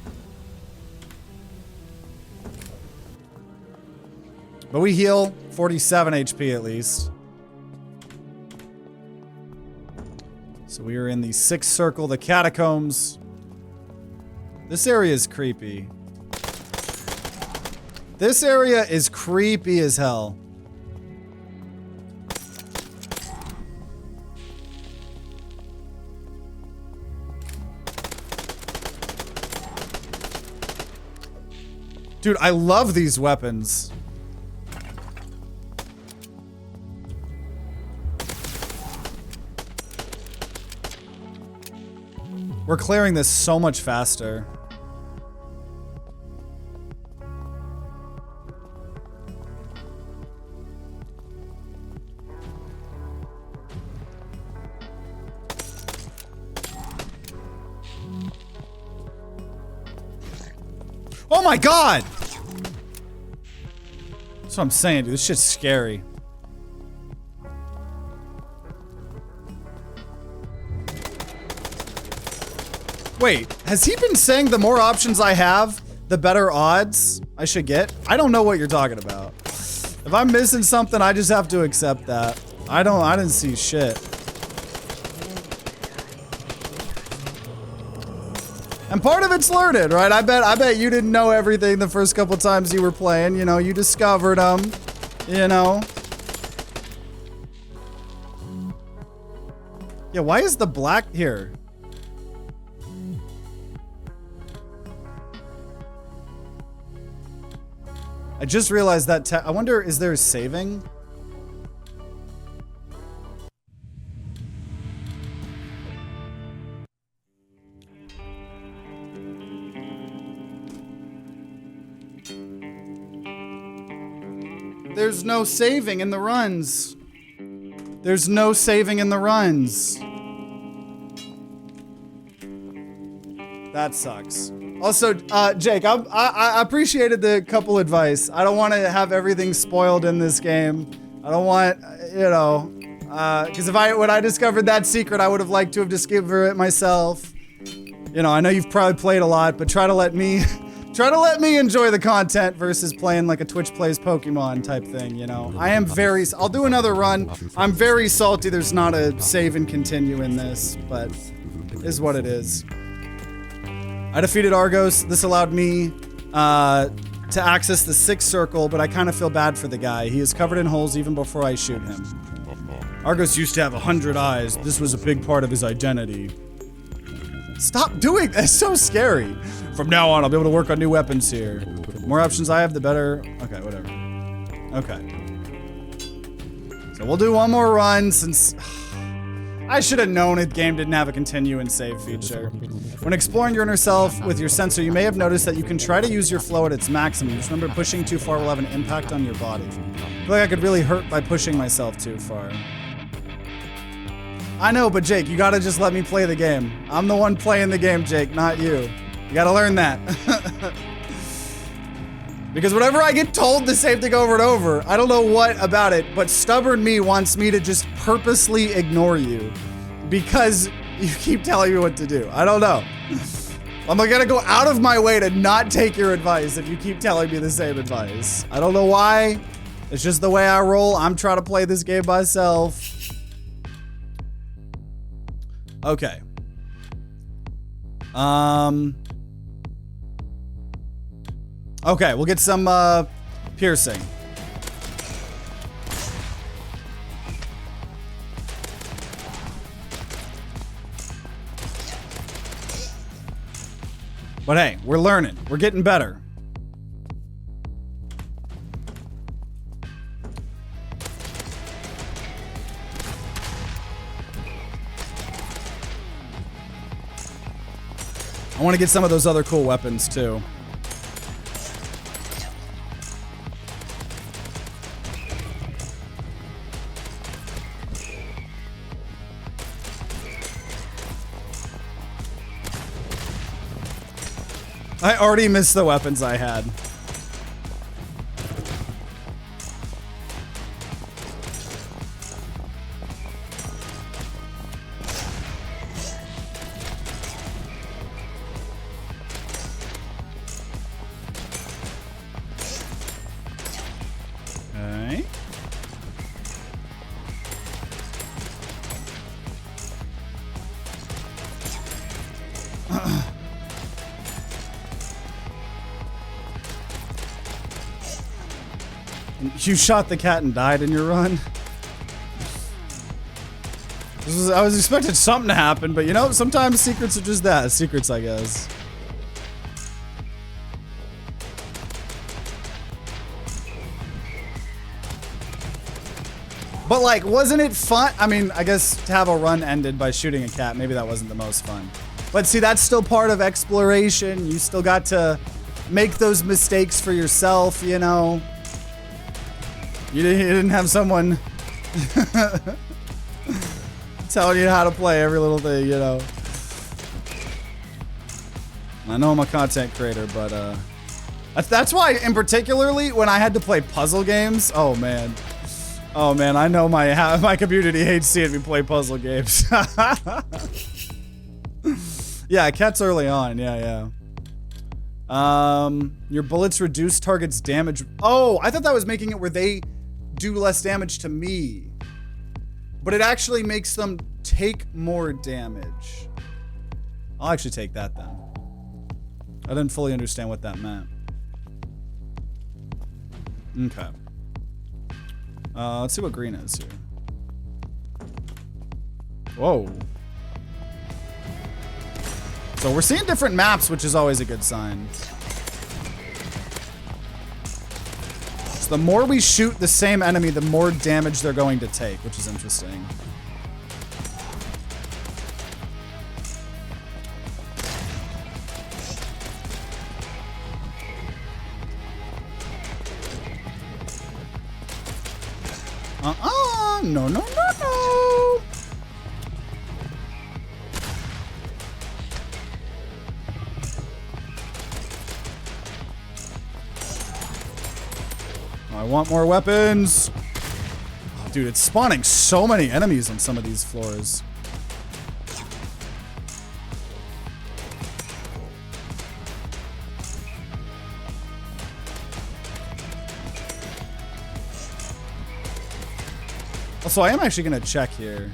But we heal 47 HP at least. So we are in the 6th circle, the catacombs. This area is creepy. This area is creepy as hell. Dude, I love these weapons. We're clearing this so much faster. Oh my god! That's what I'm saying, dude. This shit's scary. Wait, has he been saying the more options I have, the better odds I should get? I don't know what you're talking about. If I'm missing something, I just have to accept that. I didn't see shit. And part of it's learned, right? I bet you didn't know everything the first couple times you were playing. You know, you discovered them, you know. Yeah, why is the black here? I just realized that I wonder, is there saving? There's no saving in the runs. There's no saving in the runs. That sucks. Also, Jake, I appreciated the couple advice. I don't want to have everything spoiled in this game. I don't want, you know, because when I discovered that secret, I would have liked to have discovered it myself. You know, I know you've probably played a lot, but try to let me enjoy the content versus playing like a Twitch plays Pokemon type thing, you know. I'll do another run. I'm very salty there's not a save and continue in this, but it is what it is. I defeated Argos. This allowed me to access the 6th circle, but I kind of feel bad for the guy. He is covered in holes even before I shoot him. Argos used to have 100 eyes. This was a big part of his identity. Stop doing that. It's so scary. From now on, I'll be able to work on new weapons here. The more options I have, the better. Okay, whatever. Okay. So we'll do one more run since... I should have known the game didn't have a continue and save feature. When exploring your inner self with your sensor, you may have noticed that you can try to use your flow at its maximum. Just remember, pushing too far will have an impact on your body. I feel like I could really hurt by pushing myself too far. I know, but Jake, you gotta just let me play the game. I'm the one playing the game, Jake, not you. You gotta learn that. Because whenever I get told the same thing over and over, I don't know what about it, but stubborn me wants me to just purposely ignore you because you keep telling me what to do. I don't know. I'm gonna go out of my way to not take your advice if you keep telling me the same advice. I don't know why. It's just the way I roll. I'm trying to play this game myself. Okay. Okay, we'll get some piercing. But hey, we're learning. We're getting better. I want to get some of those other cool weapons too. I already missed the weapons I had. You shot the cat and died in your run? I was expecting something to happen, but you know, sometimes secrets are just that. Secrets, I guess. But like, wasn't it fun? I mean, I guess to have a run ended by shooting a cat, maybe that wasn't the most fun. But see, that's still part of exploration. You still got to make those mistakes for yourself, you know? You didn't have someone telling you how to play every little thing, you know? I know I'm a content creator, but that's why, in particularly, when I had to play puzzle games, oh man, I know my community hates seeing me play puzzle games. Yeah, cats early on, yeah. Your bullets reduce target's damage. Oh, I thought that was making it where they do less damage to me, but it actually makes them take more damage. I'll actually take that then. I didn't fully understand what that meant. Okay. Let's see what green is here. Whoa. So we're seeing different maps, which is always a good sign. So the more we shoot the same enemy, the more damage they're going to take, which is interesting. No. I want more weapons. Oh, dude, it's spawning so many enemies on some of these floors. Also, I am actually going to check here.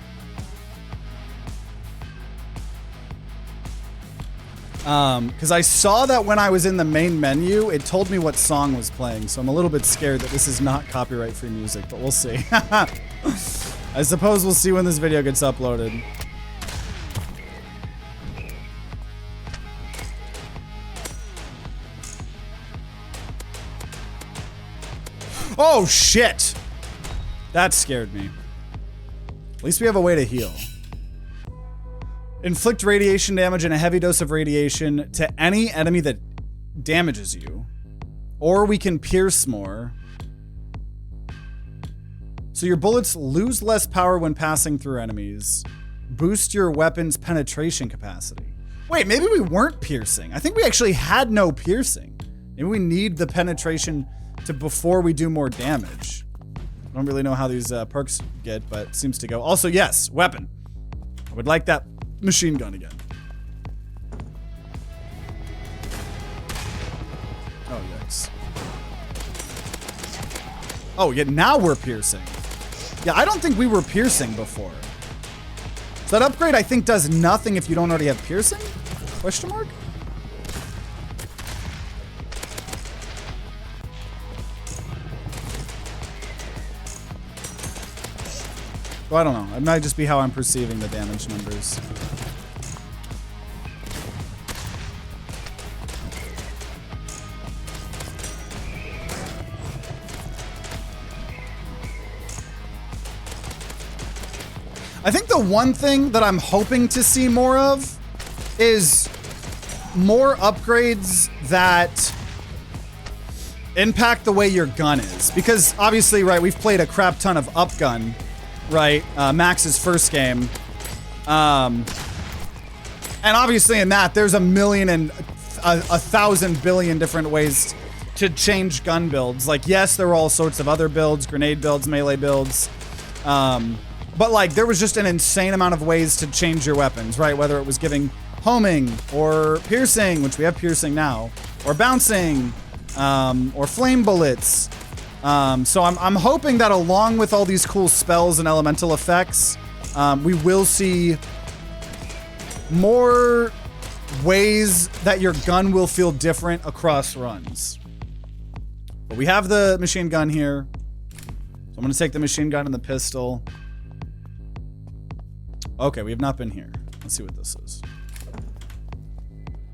Because I saw that when I was in the main menu, it told me what song was playing, so I'm a little bit scared that this is not copyright-free music, but we'll see. I suppose we'll see when this video gets uploaded. Oh, shit! That scared me. At least we have a way to heal. Inflict radiation damage and a heavy dose of radiation to any enemy that damages you. Or we can pierce more. So your bullets lose less power when passing through enemies. Boost your weapon's penetration capacity. Wait, maybe we weren't piercing. I think we actually had no piercing. Maybe we need the penetration to before we do more damage. I don't really know how these perks get, but it seems to go. Also, yes, weapon. I would like that machine gun again. Oh, yikes. Oh, yeah, now we're piercing. Yeah, I don't think we were piercing before. So that upgrade, I think, does nothing if you don't already have piercing? Question mark? Well, I don't know. It might just be how I'm perceiving the damage numbers. I think the one thing that I'm hoping to see more of is more upgrades that impact the way your gun is. Because obviously, right, we've played a crap ton of UpGun, right? Max's first game. And obviously in that, there's a million and a thousand billion different ways to change gun builds. Like, yes, there were all sorts of other builds, grenade builds, melee builds. But like, there was just an insane amount of ways to change your weapons, right? Whether it was giving homing or piercing, which we have piercing now, or bouncing, or flame bullets. So I'm hoping that along with all these cool spells and elemental effects, we will see more ways that your gun will feel different across runs. But we have the machine gun here. So I'm going to take the machine gun and the pistol. Okay, we have not been here. Let's see what this is.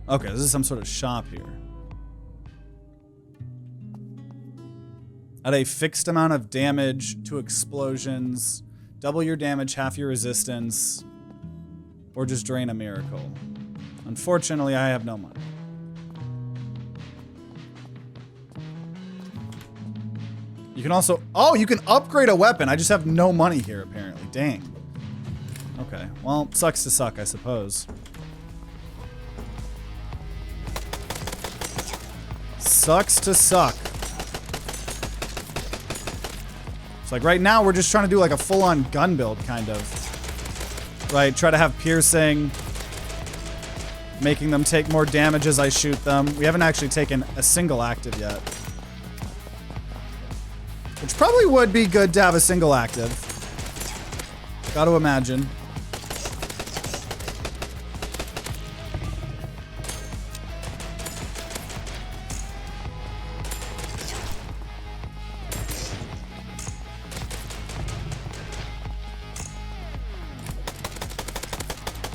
Okay, this is some sort of shop here. At a fixed amount of damage to explosions, double your damage, half your resistance, or just drain a miracle. Unfortunately, I have no money. You can also, oh, you can upgrade a weapon. I just have no money here, apparently. Dang. Okay, well, sucks to suck, I suppose. Sucks to suck. It's like right now we're just trying to do like a full-on gun build, kind of. Right, try to have piercing, making them take more damage as I shoot them. We haven't actually taken a single active yet. Which probably would be good to have a single active. Gotta imagine.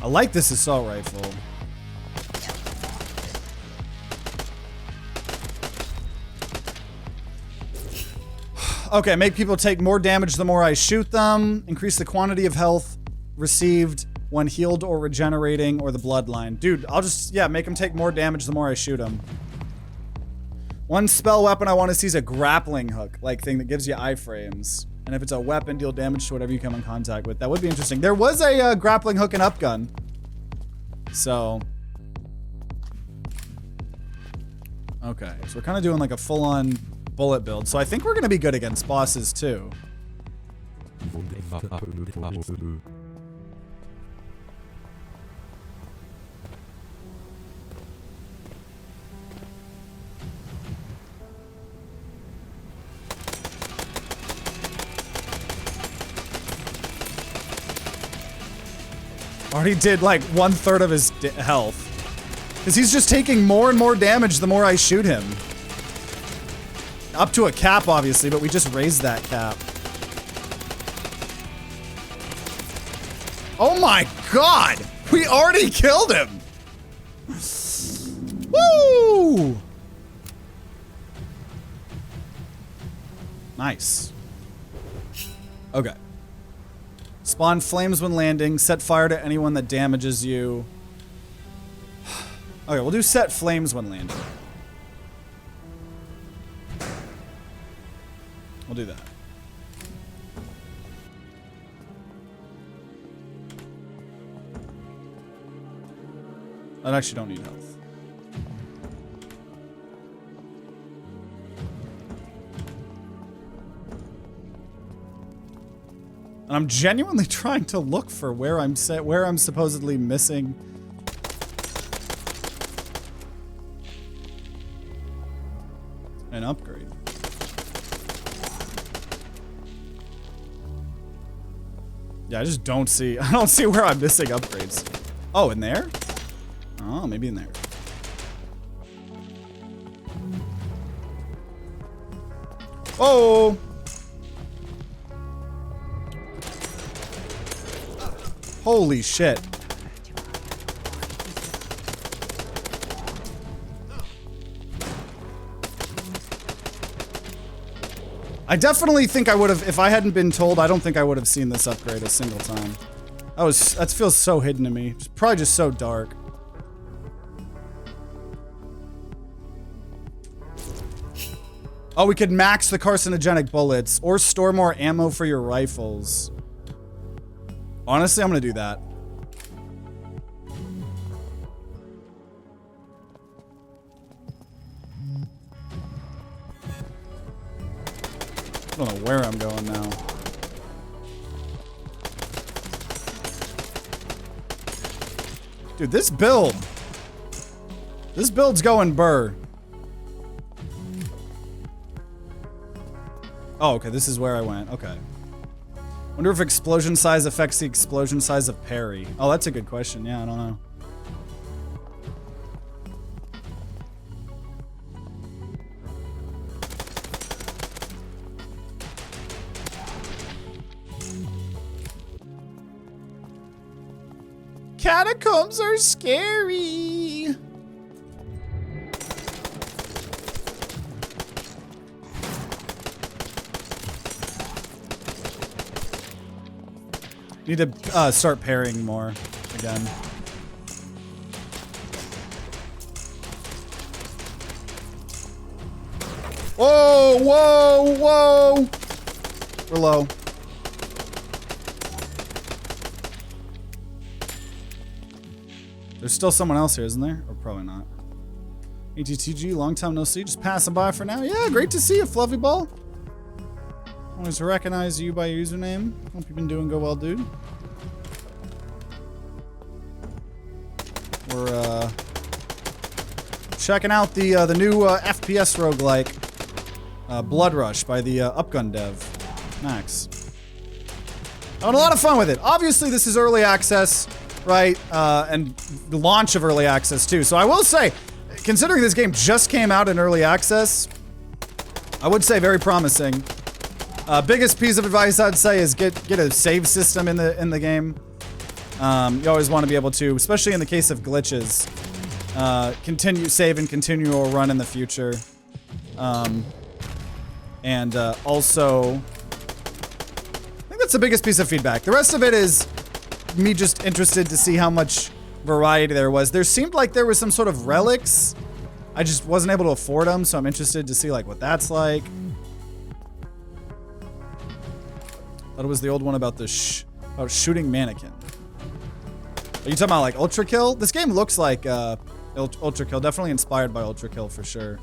I like this assault rifle. Okay, make people take more damage the more I shoot them. Increase the quantity of health received when healed or regenerating, or the bloodline. Dude, I'll just, yeah, make them take more damage the more I shoot them. One spell weapon I want to see is a grappling hook, like thing that gives you iframes. And if it's a weapon, deal damage to whatever you come in contact with. That would be interesting. There was a grappling hook in UpGun. So. Okay, so we're kind of doing like a full-on bullet build. So I think we're going to be good against bosses too. Already did like 1/3 of his health. Because he's just taking more and more damage the more I shoot him. Up to a cap, obviously, but we just raised that cap. Oh my god! We already killed him! Woo! Nice. Okay. Spawn flames when landing. Set fire to anyone that damages you. Okay, we'll do set flames when landing. We'll do that. I actually don't need health. And I'm genuinely trying to look for where I'm supposedly missing an upgrade. Yeah, I just don't see, I don't see where I'm missing upgrades. Oh, in there? Oh, maybe in there. Oh! Holy shit. I definitely think I would have, if I hadn't been told, I don't think I would have seen this upgrade a single time. That feels so hidden to me. It's probably just so dark. Oh, we could max the carcinogenic bullets or store more ammo for your rifles. Honestly, I'm gonna do that. I don't know where I'm going now. Dude, this build's going burr. Oh, okay, this is where I went. Okay. Wonder if explosion size affects the explosion size of parry. Oh, that's a good question. Yeah, I don't know. catacombs are scary. Need to start parrying more again. Whoa, whoa, whoa! We're low. There's still someone else here, isn't there? Or probably not. ATTG, long time no see. Just passing by for now. Yeah, great to see you, Fluffy Ball. Always recognize you by your username. Hope you've been doing well, dude. We're checking out the new FPS roguelike, bloodrush by the UpGun dev, Max. Having a lot of fun with it. Obviously, this is early access, right? And the launch of early access too. So I will say, considering this game just came out in early access, I would say very promising. Biggest piece of advice I'd say is get a save system in the game. You always want to be able to, especially in the case of glitches, save and continue or run in the future. Also, I think that's the biggest piece of feedback. The rest of it is me just interested to see how much variety there was. There seemed like there was some sort of relics. I just wasn't able to afford them, so I'm interested to see like what that's like. Thought it was the old one about the about shooting mannequin. Are you talking about like Ultra Kill? This game looks like Ultra Kill, definitely inspired by Ultra Kill for sure.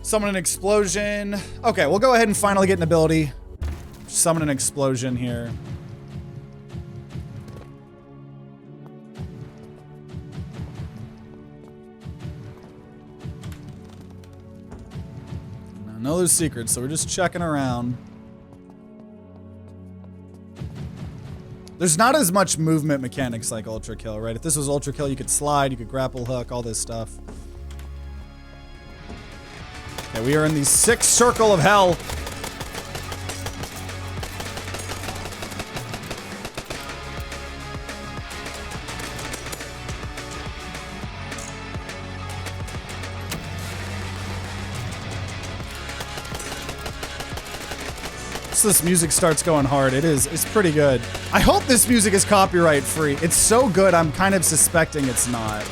Summon an explosion. Okay, we'll go ahead and finally get an ability. Summon an explosion here. I know there's secrets, so we're just checking around. There's not as much movement mechanics like Ultra Kill, right? If this was Ultra Kill, you could slide, you could grapple hook, all this stuff. Okay, we are in the 6th circle of hell. So this music starts going hard. It's pretty good. I hope this music is copyright free. It's so good, I'm kind of suspecting it's not.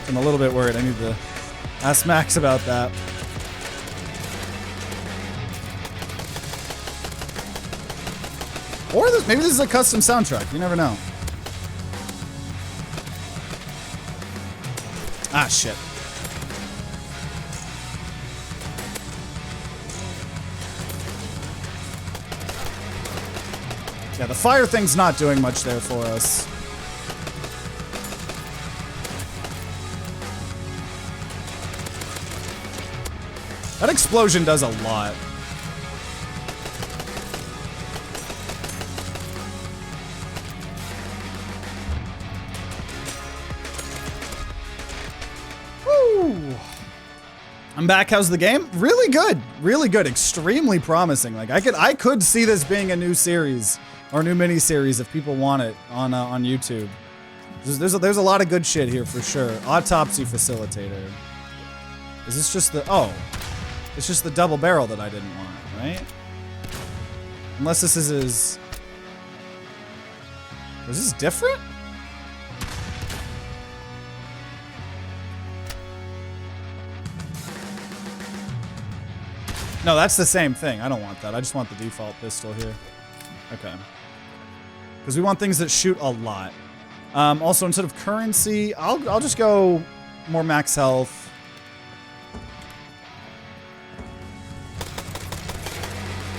I'm a little bit worried. I need to ask Max about that. Or maybe this is a custom soundtrack. You never know. Ah, shit. Yeah, the fire thing's not doing much there for us. That explosion does a lot. Woo! I'm back. How's the game? Really good. Really good. Extremely promising. Like I could see this being a new series or new mini-series if people want it on YouTube. There's a lot of good shit here for sure. Autopsy Facilitator. Is this just the... Oh. It's just the double barrel that I didn't want, right? Unless this is his... Is this different? No, that's the same thing. I don't want that. I just want the default pistol here. Okay. Because we want things that shoot a lot. Also, instead of currency, I'll just go more max health.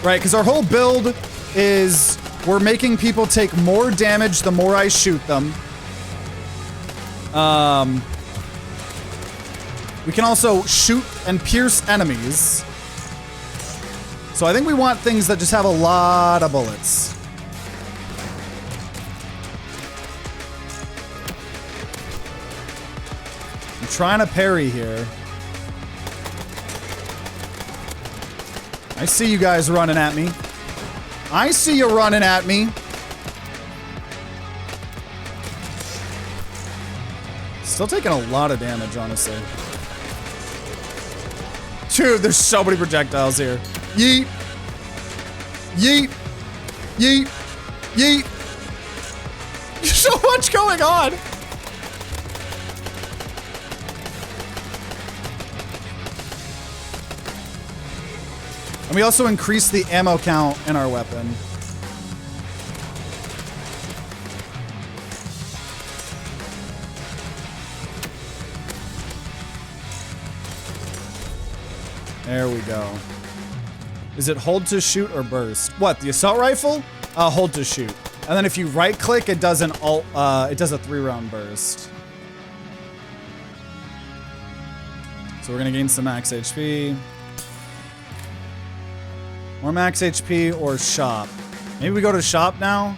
Right, because our whole build is we're making people take more damage the more I shoot them. We can also shoot and pierce enemies. So I think we want things that just have a lot of bullets. I'm trying to parry here. I see you guys running at me. I see you running at me. Still taking a lot of damage, honestly. Dude, there's so many projectiles here. Yeet. Yeet. Yeet. Yeet. There's so much going on. And we also increase the ammo count in our weapon. There we go. Is it hold to shoot or burst? What, the assault rifle? Hold to shoot. And then if you right click, it does an it does a 3-round burst. So we're gonna gain some max HP. More max HP or shop. Maybe we go to shop now.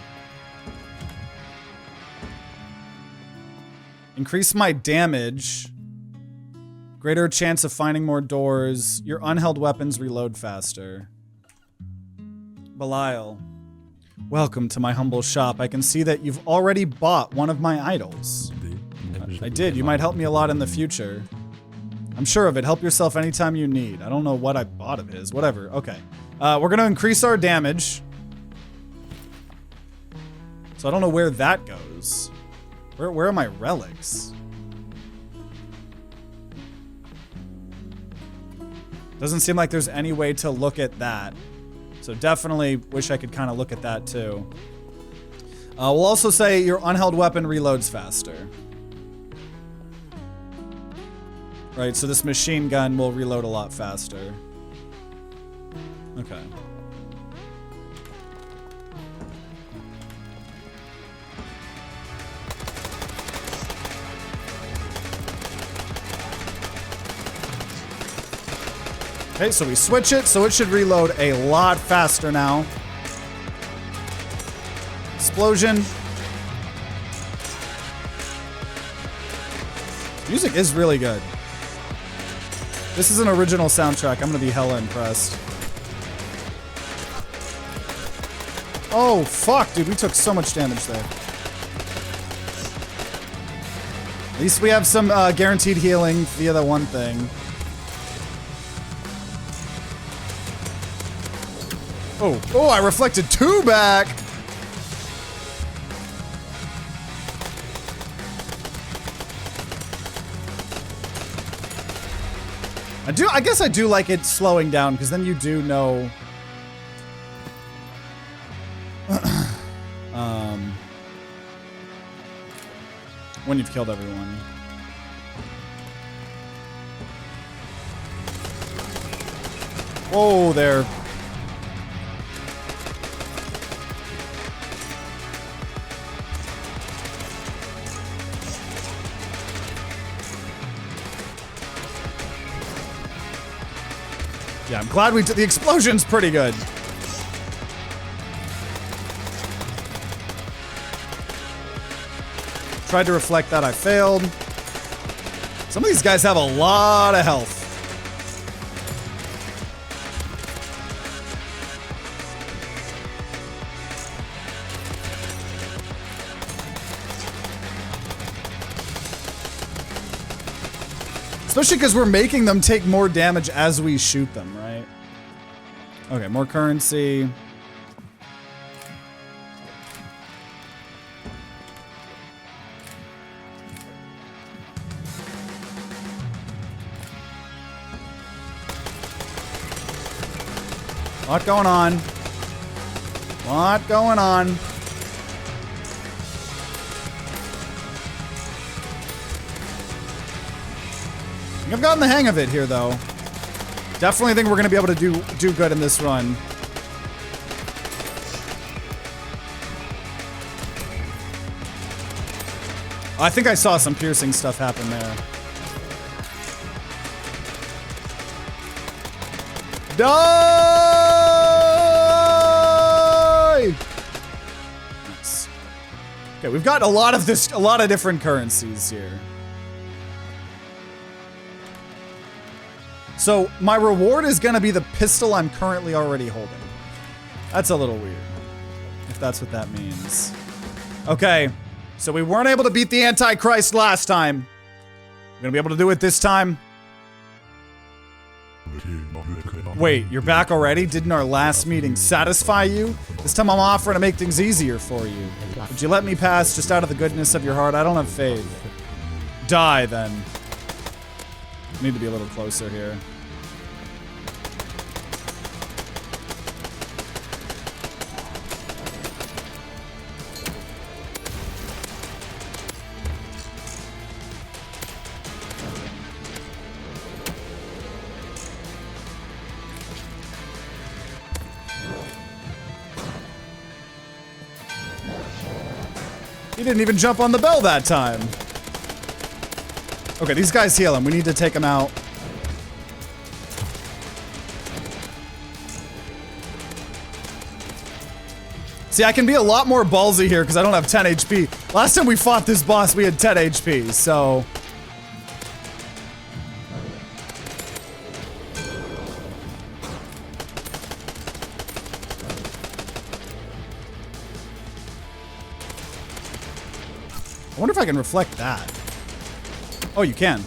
Increase my damage. Greater chance of finding more doors. Your unheld weapons reload faster. Belial. Welcome to my humble shop. I can see that you've already bought one of my idols. I did. You might help me a lot in the future. I'm sure of it. Help yourself anytime you need. I don't know what I bought of his. Whatever. Okay. We're going to increase our damage. So I don't know where that goes. Where are my relics? Doesn't seem like there's any way to look at that. So definitely wish I could kind of look at that too. We'll also say your unheld weapon reloads faster. Right, so this machine gun will reload a lot faster. Okay. Okay, so we switch it, so it should reload a lot faster now. Explosion. Music is really good. This is an original soundtrack. I'm gonna be hella impressed. Oh, fuck, dude, we took so much damage there. At least we have some guaranteed healing via the one thing. Oh, I reflected 2 back. I guess I do like it slowing down, because then you do know. When you've killed everyone. Whoa there. Yeah, I'm glad we did. The explosion's pretty good. Tried to reflect that, I failed. Some of these guys have a lot of health. Especially because we're making them take more damage as we shoot them, right? Okay, more currency. Lot going on. Lot going on. I've gotten the hang of it here, though. Definitely think we're going to be able to do good in this run. I think I saw some piercing stuff happen there. Die! Nice. Okay, we've got a lot of different currencies here. So my reward is going to be the pistol I'm currently already holding. That's a little weird, if that's what that means. Okay, so we weren't able to beat the Antichrist last time. We're gonna be able to do it this time. Wait, you're back already? Didn't our last meeting satisfy you? This time I'm offering to make things easier for you. Would you let me pass just out of the goodness of your heart? I don't have faith. Die, then. Need to be a little closer here. He didn't even jump on the bell that time. Okay, these guys heal him. We need to take him out. See, I can be a lot more ballsy here because I don't have 10 HP. Last time we fought this boss, we had 10 HP, so... I wonder if I can reflect that. Oh, you can.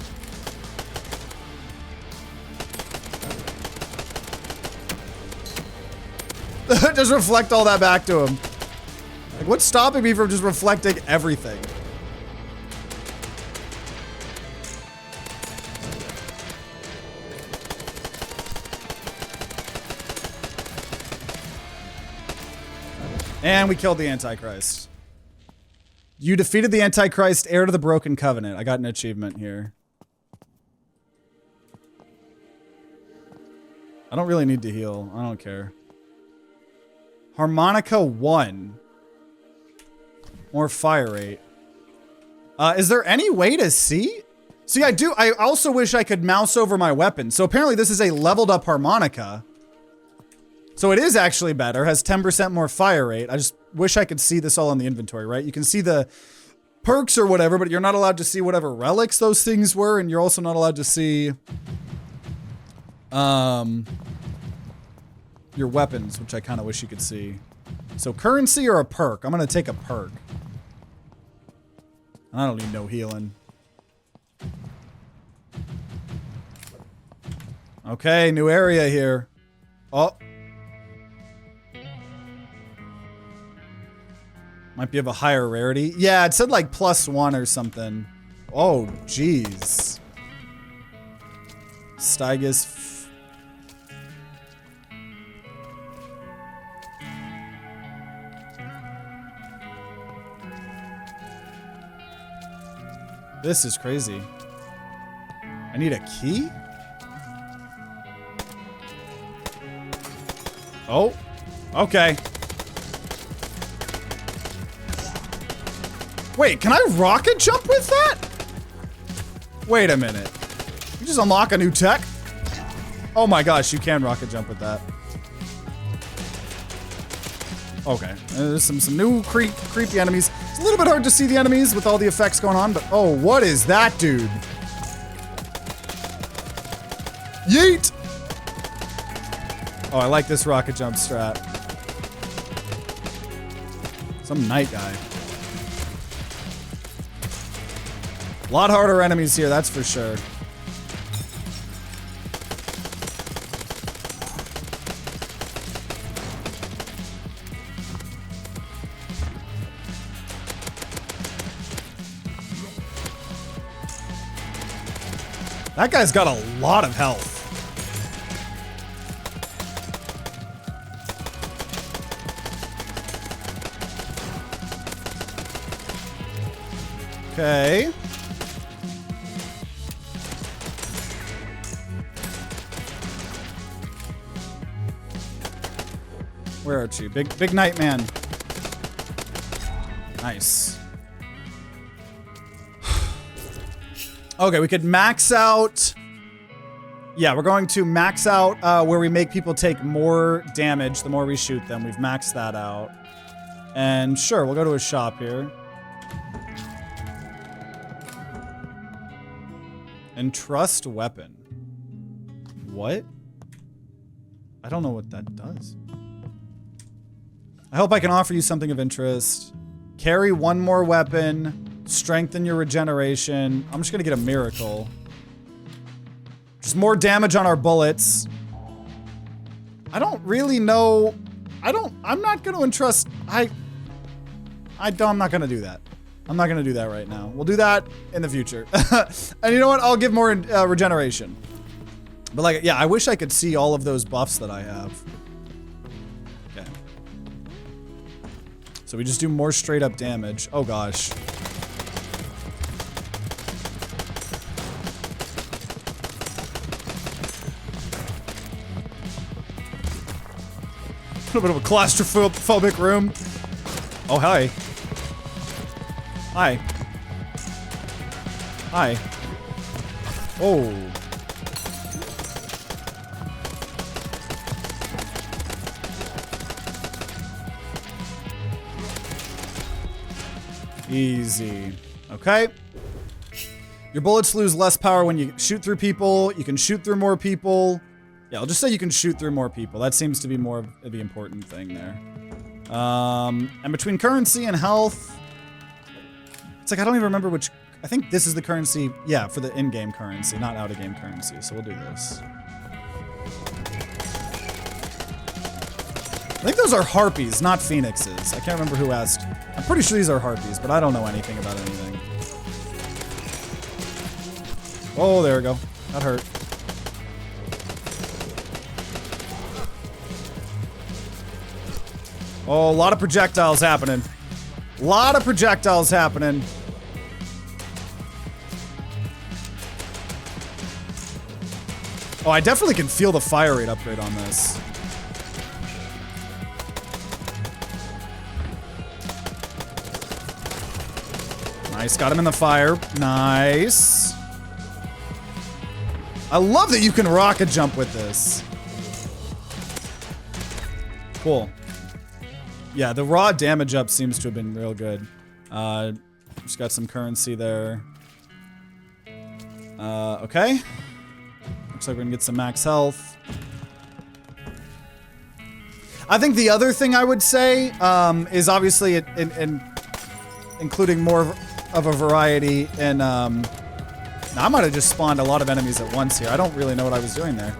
Just reflect all that back to him. Like, what's stopping me from just reflecting everything? And we killed the Antichrist. You defeated the Antichrist, heir to the Broken Covenant. I got an achievement here. I don't really need to heal. I don't care. Harmonica 1. More fire rate. Is there any way to see? See, I also wish I could mouse over my weapon. So apparently this is a leveled up harmonica. So it is actually better, has 10% more fire rate. I just wish I could see this all in the inventory, right? You can see the perks or whatever, but you're not allowed to see whatever relics those things were, and you're also not allowed to see your weapons, which I kind of wish you could see. So currency or a perk? I'm gonna take a perk. I don't need no healing. Okay, new area here. Oh. Might be of a higher rarity. Yeah, it said like +1 or something. Oh, jeez. Stygus. This is crazy. I need a key? Oh, okay. Wait, can I rocket jump with that? Wait a minute. You just unlock a new tech? Oh my gosh, you can rocket jump with that. Okay, there's some new creepy enemies. It's a little bit hard to see the enemies with all the effects going on, but oh, what is that, dude? Yeet! Oh, I like this rocket jump strat. Some night guy. A lot harder enemies here, that's for sure. That guy's got a lot of health. Okay. Where are you? Big night man. Nice. Okay, we could max out. Yeah, we're going to max out where we make people take more damage the more we shoot them. We've maxed that out. And sure, we'll go to a shop here. Entrust weapon. What? I don't know what that does. I hope I can offer you something of interest. Carry one more weapon. Strengthen your regeneration. I'm just gonna get a miracle. Just more damage on our bullets. I don't really know. I'm not gonna entrust. I'm not gonna do that. I'm not gonna do that right now. We'll do that in the future. And you know what? I'll give more regeneration. But like, yeah, I wish I could see all of those buffs that I have. Okay. So we just do more straight up damage. Oh gosh. A little bit of a claustrophobic room. Oh, hi. Hi. Hi. Oh. Easy. Okay. Your bullets lose less power when you shoot through people. You can shoot through more people. Yeah, I'll just say you can shoot through more people. That seems to be more of the important thing there. And between currency and health, it's like I don't even remember which. I think this is the currency. Yeah, for the in-game currency, not out-of-game currency. So we'll do this. I think those are harpies, not phoenixes. I can't remember who asked. I'm pretty sure these are harpies, but I don't know anything about anything. Oh, there we go. That hurt. Oh, a lot of projectiles happening. A lot of projectiles happening. Oh, I definitely can feel the fire rate upgrade on this. Nice, got him in the fire. Nice. I love that you can rocket jump with this. Cool. Yeah, the raw damage up seems to have been real good. Just got some currency there. Okay. Looks like we're gonna get some max health. I think the other thing I would say is obviously including more of a variety in... now, I might have just spawned a lot of enemies at once here. I don't really know what I was doing there.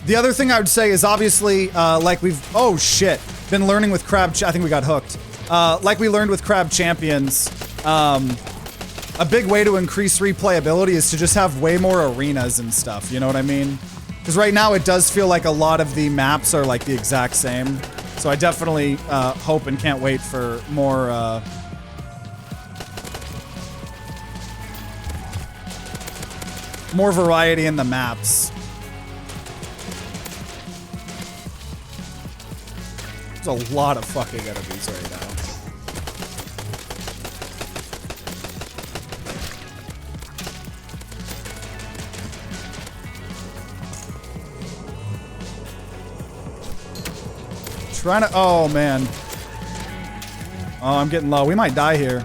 The other thing I would say is obviously, like we've, oh shit, been learning with Crab, I think we got hooked. Like we learned with Crab Champions, a big way to increase replayability is to just have way more arenas and stuff, you know what I mean? Because right now it does feel like a lot of the maps are like the exact same. So I definitely hope and can't wait for more, more variety in the maps. There's a lot of fucking enemies right now. Trying to, oh man. Oh, I'm getting low. We might die here.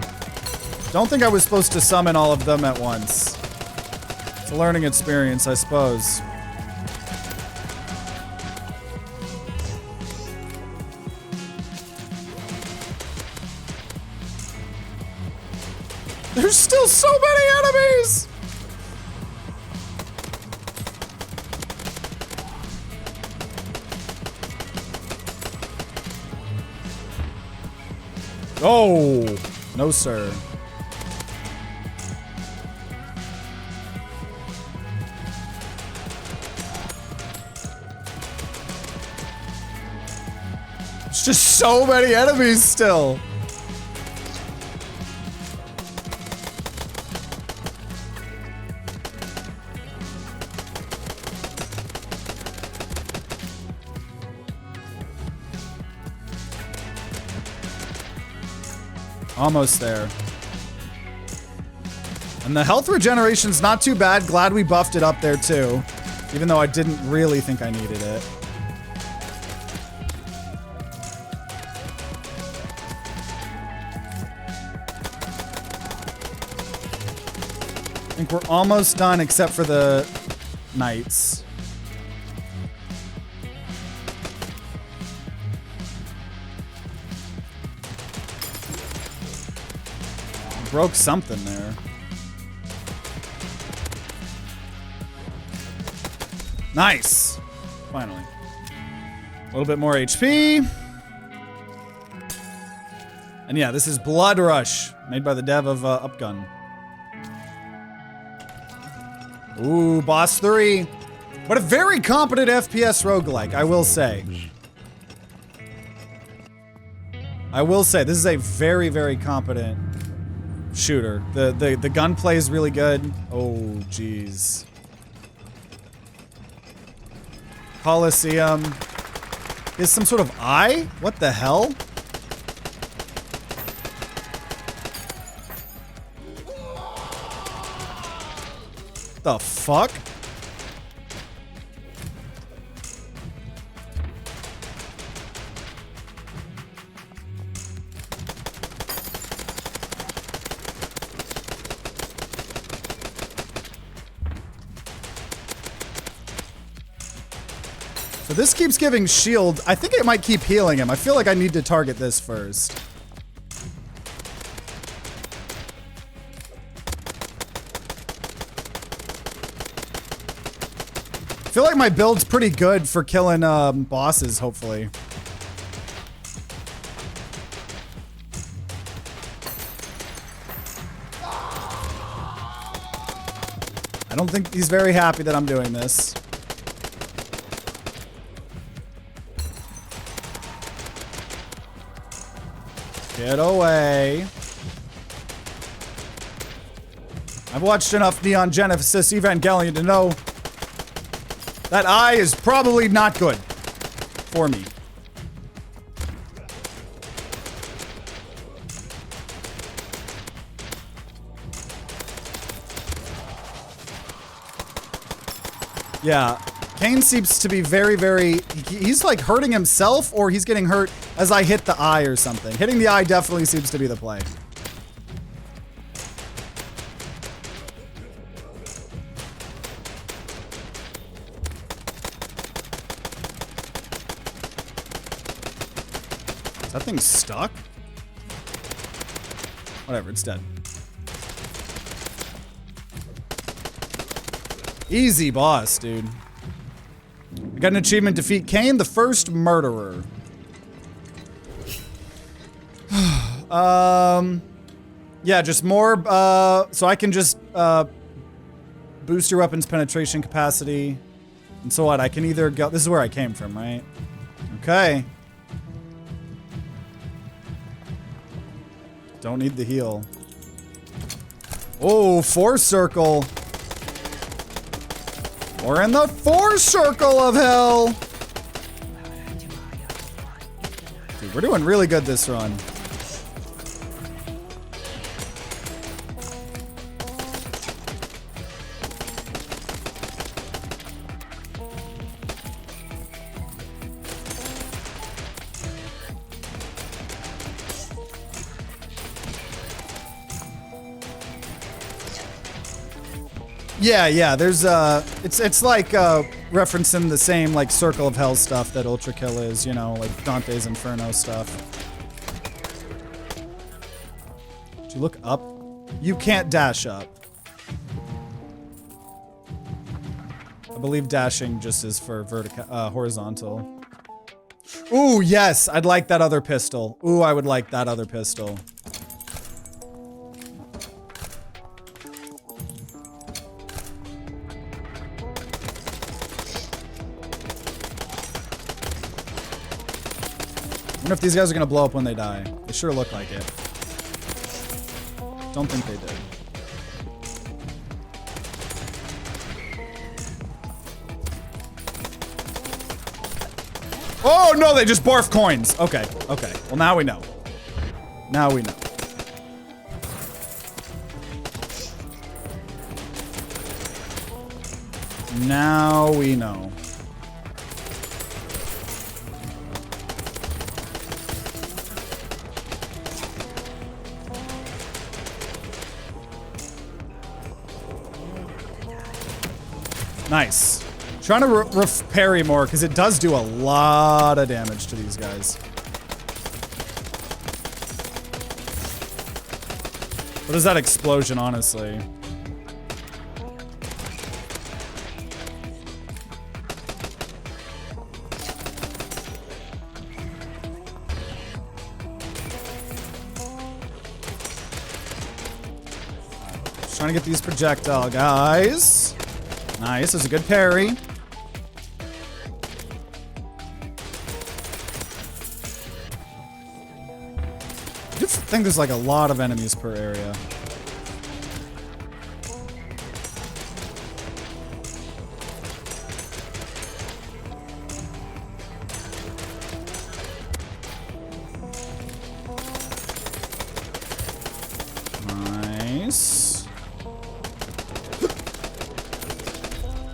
Don't think I was supposed to summon all of them at once. It's a learning experience, I suppose. There's still so many enemies! Oh, no sir. It's just so many enemies still. Almost there. And the health regeneration's not too bad. Glad we buffed it up there too. Even though I didn't really think I needed it. I think we're almost done except for the knights. Broke something there. Nice. Finally. A little bit more HP. And yeah, this is Bloodrush, made by the dev of UpGun. Ooh, boss 3. But a very competent FPS roguelike, I will say. I will say, this is a very, very competent shooter. The gunplay is really good. Oh, jeez. Coliseum. Is some sort of eye? What the hell? The fuck? So this keeps giving shield. I think it might keep healing him. I feel like I need to target this first. I feel like my build's pretty good for killing bosses, hopefully. I don't think he's very happy that I'm doing this. Get away. I've watched enough Neon Genesis Evangelion to know that eye is probably not good for me. Yeah, Kaiden seems to be very, he's like hurting himself or he's getting hurt as I hit the eye or something. Hitting the eye definitely seems to be the play. Is that thing stuck? Whatever, it's dead. Easy boss, dude. I got an achievement, defeat Kaiden, the first murderer. Yeah, just more, so I can just, boost your weapon's penetration capacity. And so what, I can either go, this is where I came from, right? Okay. Don't need the heal. Oh, force circle. We're in the force circle of hell. Dude, we're doing really good this run. Yeah, there's it's like referencing the same like Circle of Hell stuff that Ultra Kill is, you know, like Dante's Inferno stuff. Did you look up? You can't dash up. I believe dashing just is for horizontal. Ooh, yes, I'd like that other pistol. Ooh, I would like that other pistol. I wonder if these guys are gonna blow up when they die. They sure look like it. Don't think they did. Oh no, they just barf coins. Okay. Well, now we know. Now we know. Now we know. Nice. Trying to parry more because it does do a lot of damage to these guys. What is that explosion, honestly? Just trying to get these projectile guys. Nice, there's a good parry. I think there's like a lot of enemies per area. Nice.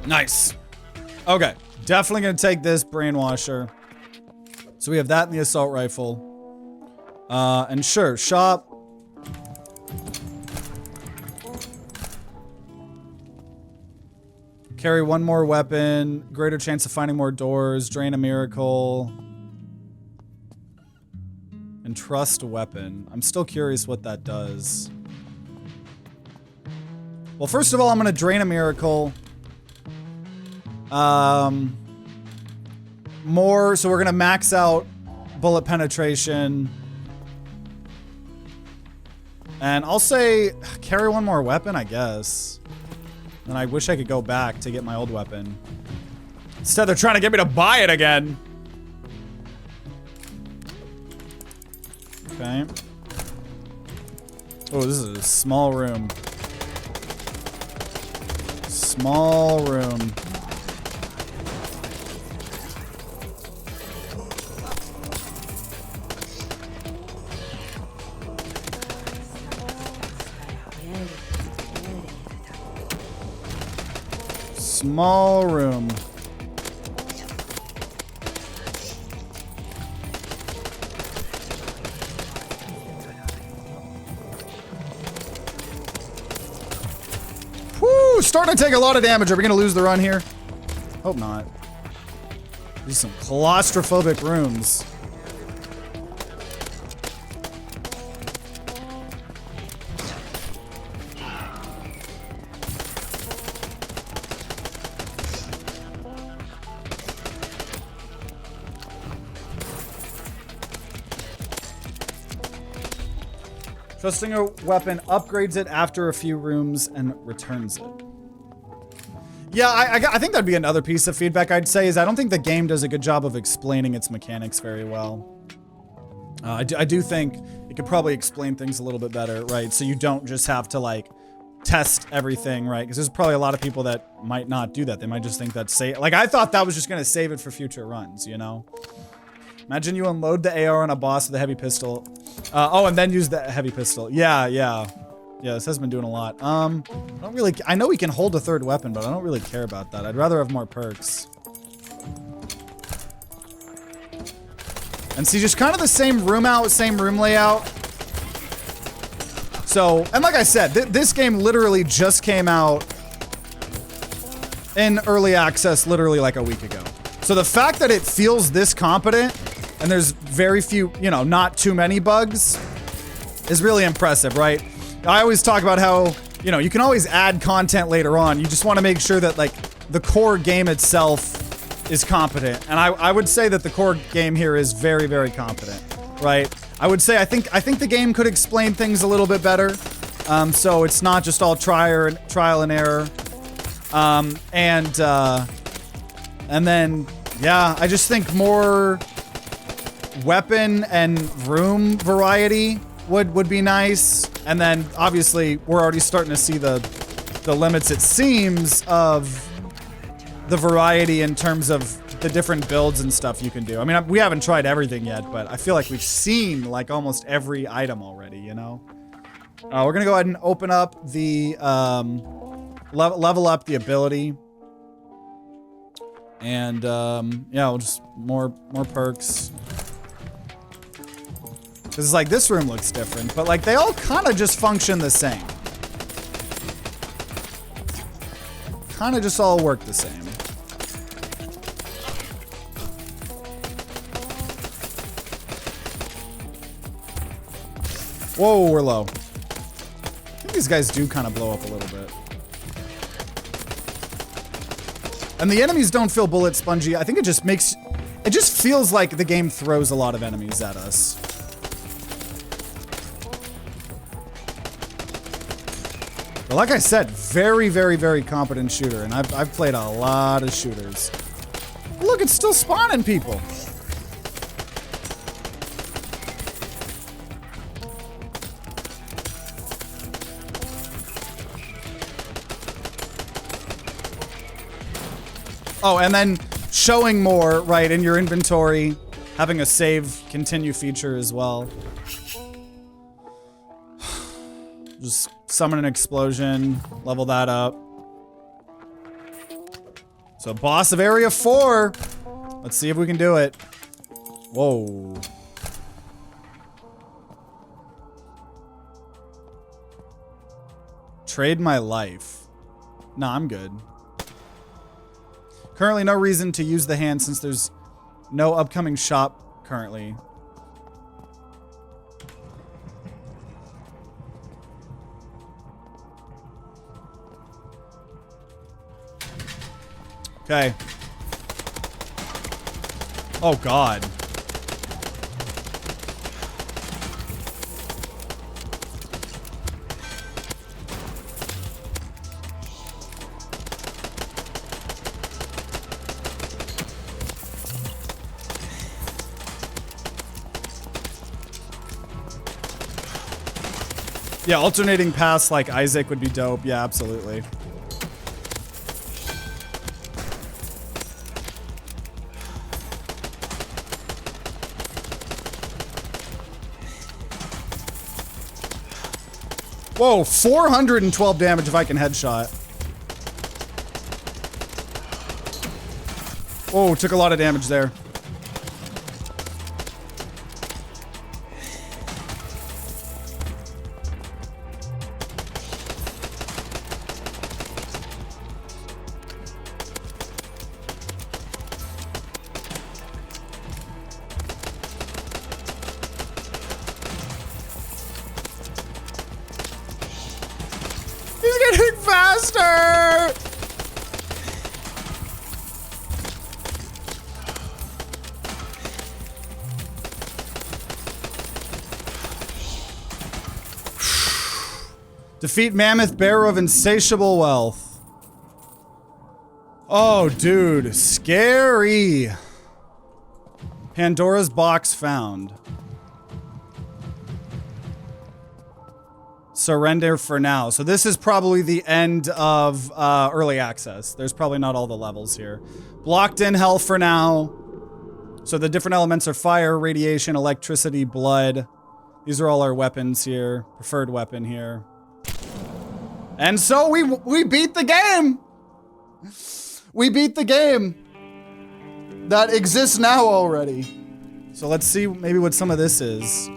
Nice. Okay, definitely gonna take this brainwasher. So we have that in the assault rifle. And sure, shop. Carry one more weapon, greater chance of finding more doors, drain a miracle. And trust a weapon. I'm still curious what that does. Well, first of all, I'm gonna drain a miracle. More, so we're gonna max out bullet penetration. And I'll say carry one more weapon, I guess. And I wish I could go back to get my old weapon. Instead, they're trying to get me to buy it again. Okay. Oh, this is a small room. Small room. Small room. Woo! Starting to take a lot of damage. Are we gonna lose the run here? Hope not. These are some claustrophobic rooms. Trusting a weapon upgrades it after a few rooms and returns it. Yeah, I think that'd be another piece of feedback I'd say is I don't think the game does a good job of explaining its mechanics very well. I do think it could probably explain things a little bit better, right? So you don't just have to like test everything, right? Because there's probably a lot of people that might not do that. They might just think that's safe. Like I thought that was just gonna save it for future runs, you know? Imagine you unload the AR on a boss with a heavy pistol. Oh, and then use the heavy pistol. Yeah, this has been doing a lot. I don't really, I know we can hold a third weapon, but I don't really care about that. I'd rather have more perks. And see, just kind of the same room layout. So, and like I said, this game literally just came out in early access literally like a week ago. So the fact that it feels this competent and there's very few, you know, not too many bugs is really impressive, right? I always talk about how, you know, you can always add content later on. You just want to make sure that like the core game itself is competent. And I would say that the core game here is very, very competent, right? I would say I think the game could explain things a little bit better. So it's not just all trial and error. And then, yeah, I just think more weapon and room variety would be nice. And then, obviously, we're already starting to see the limits, it seems, of the variety in terms of the different builds and stuff you can do. I mean, we haven't tried everything yet, but I feel like we've seen, like, almost every item already, you know? We're gonna go ahead and open up the, level up the ability. And, yeah, we'll just more perks. Because it's like, this room looks different, but like, they all kind of just function the same. kind of just all work the same. Whoa, we're low. I think these guys do kind of blow up a little bit. And the enemies don't feel bullet spongy. I think it just makes... It just feels like the game throws a lot of enemies at us. But like I said, very, very, very competent shooter. And I've played a lot of shooters. Look, it's still spawning people. Oh, and then showing more, right, in your inventory. Having a save continue feature as well. Just summon an explosion, level that up. So boss of area 4. Let's see if we can do it. Whoa. Trade my life. Nah, I'm good. Currently no reason to use the hand since there's no upcoming shop currently. Okay. Oh God. Yeah, alternating paths like Isaac would be dope. Yeah, absolutely. Whoa, 412 damage if I can headshot. Whoa, took a lot of damage there. He's getting faster! Defeat Mammoth, bearer of insatiable wealth. Oh, dude. Scary. Pandora's box found. Surrender for now. So this is probably the end of early access. There's probably not all the levels here. Blocked in hell for now. So the different elements are fire, radiation, electricity, blood. These are all our weapons here. Preferred weapon here. And so we beat the game. We beat the game that exists now already. So let's see maybe what some of this is.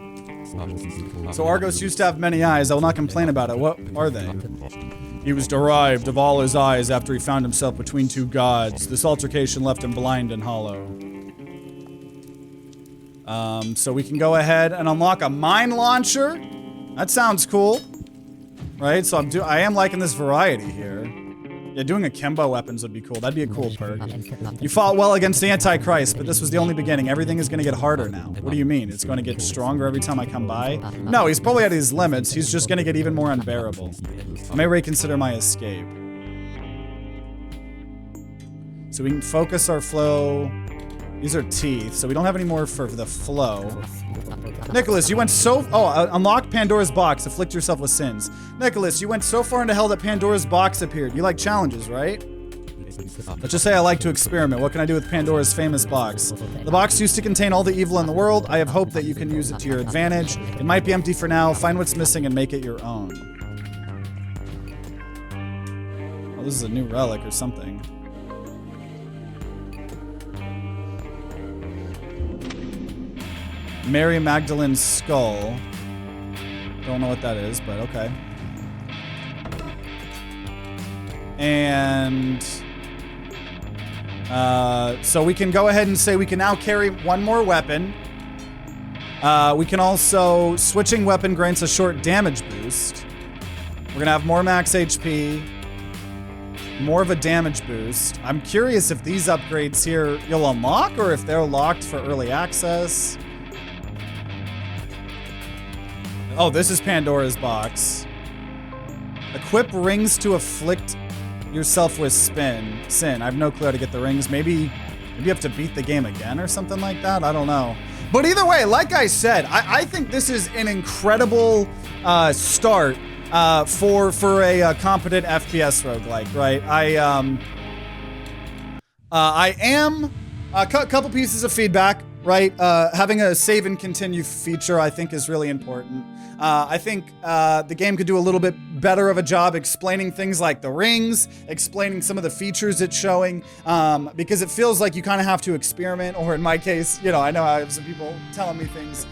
So Argos used to have many eyes. I will not complain about it. What are they? He was derived of all his eyes after he found himself between two gods. This altercation left him blind and hollow. So we can go ahead and unlock a mine launcher. That sounds cool. Right? So I am liking this variety here. Yeah, doing akimbo weapons would be cool. That'd be a cool perk. You fought well against the Antichrist, but this was the only beginning. Everything is going to get harder now. What do you mean? It's going to get stronger every time I come by? No, he's probably at his limits. He's just going to get even more unbearable. I may reconsider my escape. So we can focus our flow. These are teeth, so we don't have any more for the flow. Nicholas, you went so... Oh, unlock Pandora's box. Afflict yourself with sins. Nicholas, you went so far into hell that Pandora's box appeared. You like challenges, right? Let's just say I like to experiment. What can I do with Pandora's famous box? The box used to contain all the evil in the world. I have hope that you can use it to your advantage. It might be empty for now. Find what's missing and make it your own. Oh, this is a new relic or something. Mary Magdalene's skull. Don't know what that is, but okay. And so we can go ahead and say we can now carry one more weapon. We can also, switching weapon grants a short damage boost. We're gonna have more max HP, more of a damage boost. I'm curious if these upgrades here you'll unlock or if they're locked for early access. Oh, this is Pandora's box. Equip rings to afflict yourself with sin. I have no clue how to get the rings. Maybe you have to beat the game again or something like that. I don't know. But either way, like I said, I think this is an incredible start for a competent FPS roguelike, right? I am a couple pieces of feedback, right? Having a save and continue feature, I think, is really important. I think the game could do a little bit better of a job explaining things like the rings, explaining some of the features it's showing, because it feels like you kind of have to experiment, or in my case, you know, I know I have some people telling me things,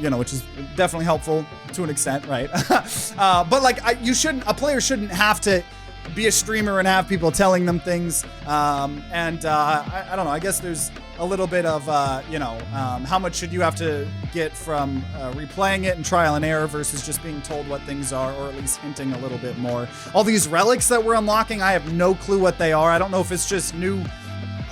you know, which is definitely helpful to an extent, right? But like, a player shouldn't have to be a streamer and have people telling them things. I don't know, I guess there's a little bit of, you know, how much should you have to get from replaying it and trial and error versus just being told what things are, or at least hinting a little bit more. All these relics that we're unlocking, I have no clue what they are. I don't know if it's just new,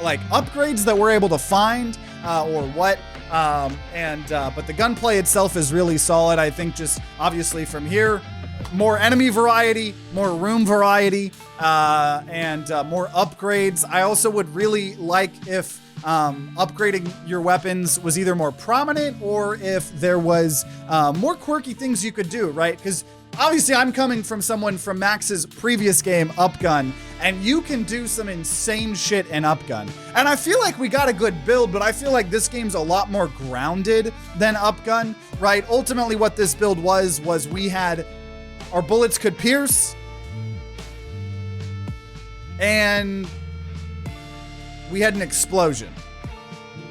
like, upgrades that we're able to find or what. But the gunplay itself is really solid. I think just obviously from here, more enemy variety, more room variety, and more upgrades. I also would really like if upgrading your weapons was either more prominent or if there was more quirky things you could do, right? Because obviously I'm coming from someone from Max's previous game, UpGun, and you can do some insane shit in UpGun. And I feel like we got a good build, but I feel like this game's a lot more grounded than UpGun, right? Ultimately what this build was we had our bullets could pierce, and we had an explosion.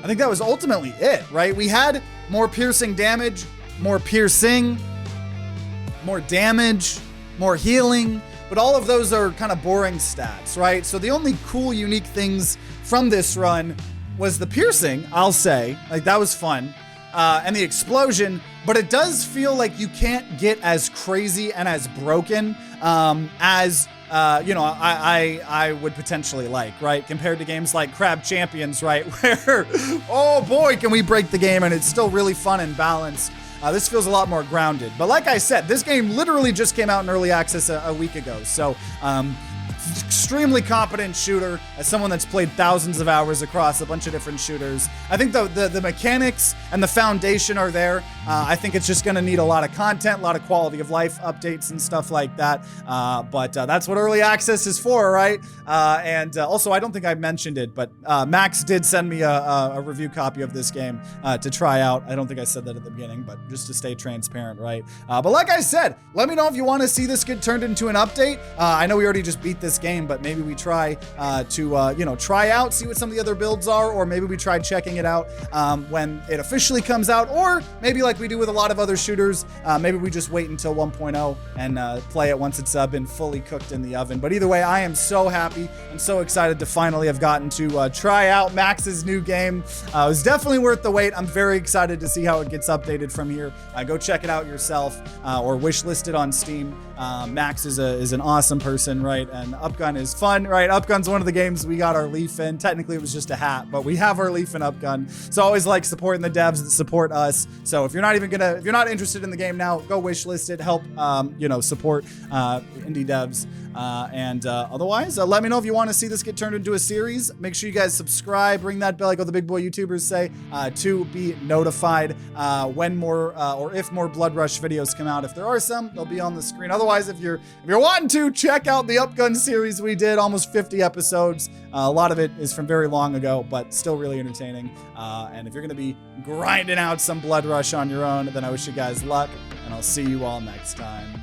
I think that was ultimately it, right? We had more piercing damage, more piercing, more damage, more healing, but all of those are kind of boring stats, right? So the only cool, unique things from this run was the piercing, I'll say. Like, that was fun. And the explosion, but it does feel like you can't get as crazy and as broken as you know, I would potentially like, right? Compared to games like Crab Champions, right? Where, oh boy, can we break the game, and it's still really fun and balanced. This feels a lot more grounded. But like I said, this game literally just came out in early access a week ago. So, extremely competent shooter. As someone that's played thousands of hours across a bunch of different shooters, I think the mechanics and the foundation are there. I think it's just going to need a lot of content, a lot of quality of life updates and stuff like that. But that's what early access is for, right? Also, I don't think I mentioned it, but Max did send me a review copy of this game to try out. I don't think I said that at the beginning, but just to stay transparent, right? But like I said, let me know if you want to see this get turned into an update. I know we already just beat this game, but maybe we try to you know, try out, see what some of the other builds are, or maybe we try checking it out when it officially comes out, or maybe like we do with a lot of other shooters, maybe we just wait until 1.0 and play it once it's been fully cooked in the oven. But either way, I am so happy and so excited to finally have gotten to try out Max's new game. It was definitely worth the wait. I'm very excited to see how it gets updated from here. Go check it out yourself, or wishlist it on Steam. Max is an awesome person, right? And UpGun is fun, right? UpGun's one of the games we got our leaf in. Technically, it was just a hat, but we have our leaf in UpGun. So I always like supporting the devs that support us. So if you're not interested in the game now, go wishlist it, help, you know, support indie devs. Otherwise, let me know if you want to see this get turned into a series. Make sure you guys subscribe, ring that bell like all the big boy YouTubers say, to be notified when more or if more bloodrush videos come out. If there are some, they'll be on the screen. Otherwise, if you're wanting to, check out the UpGun series we did, almost 50 episodes. A lot of it is from very long ago, but still really entertaining. And if you're going to be grinding out some bloodrush on your own, then I wish you guys luck, and I'll see you all next time.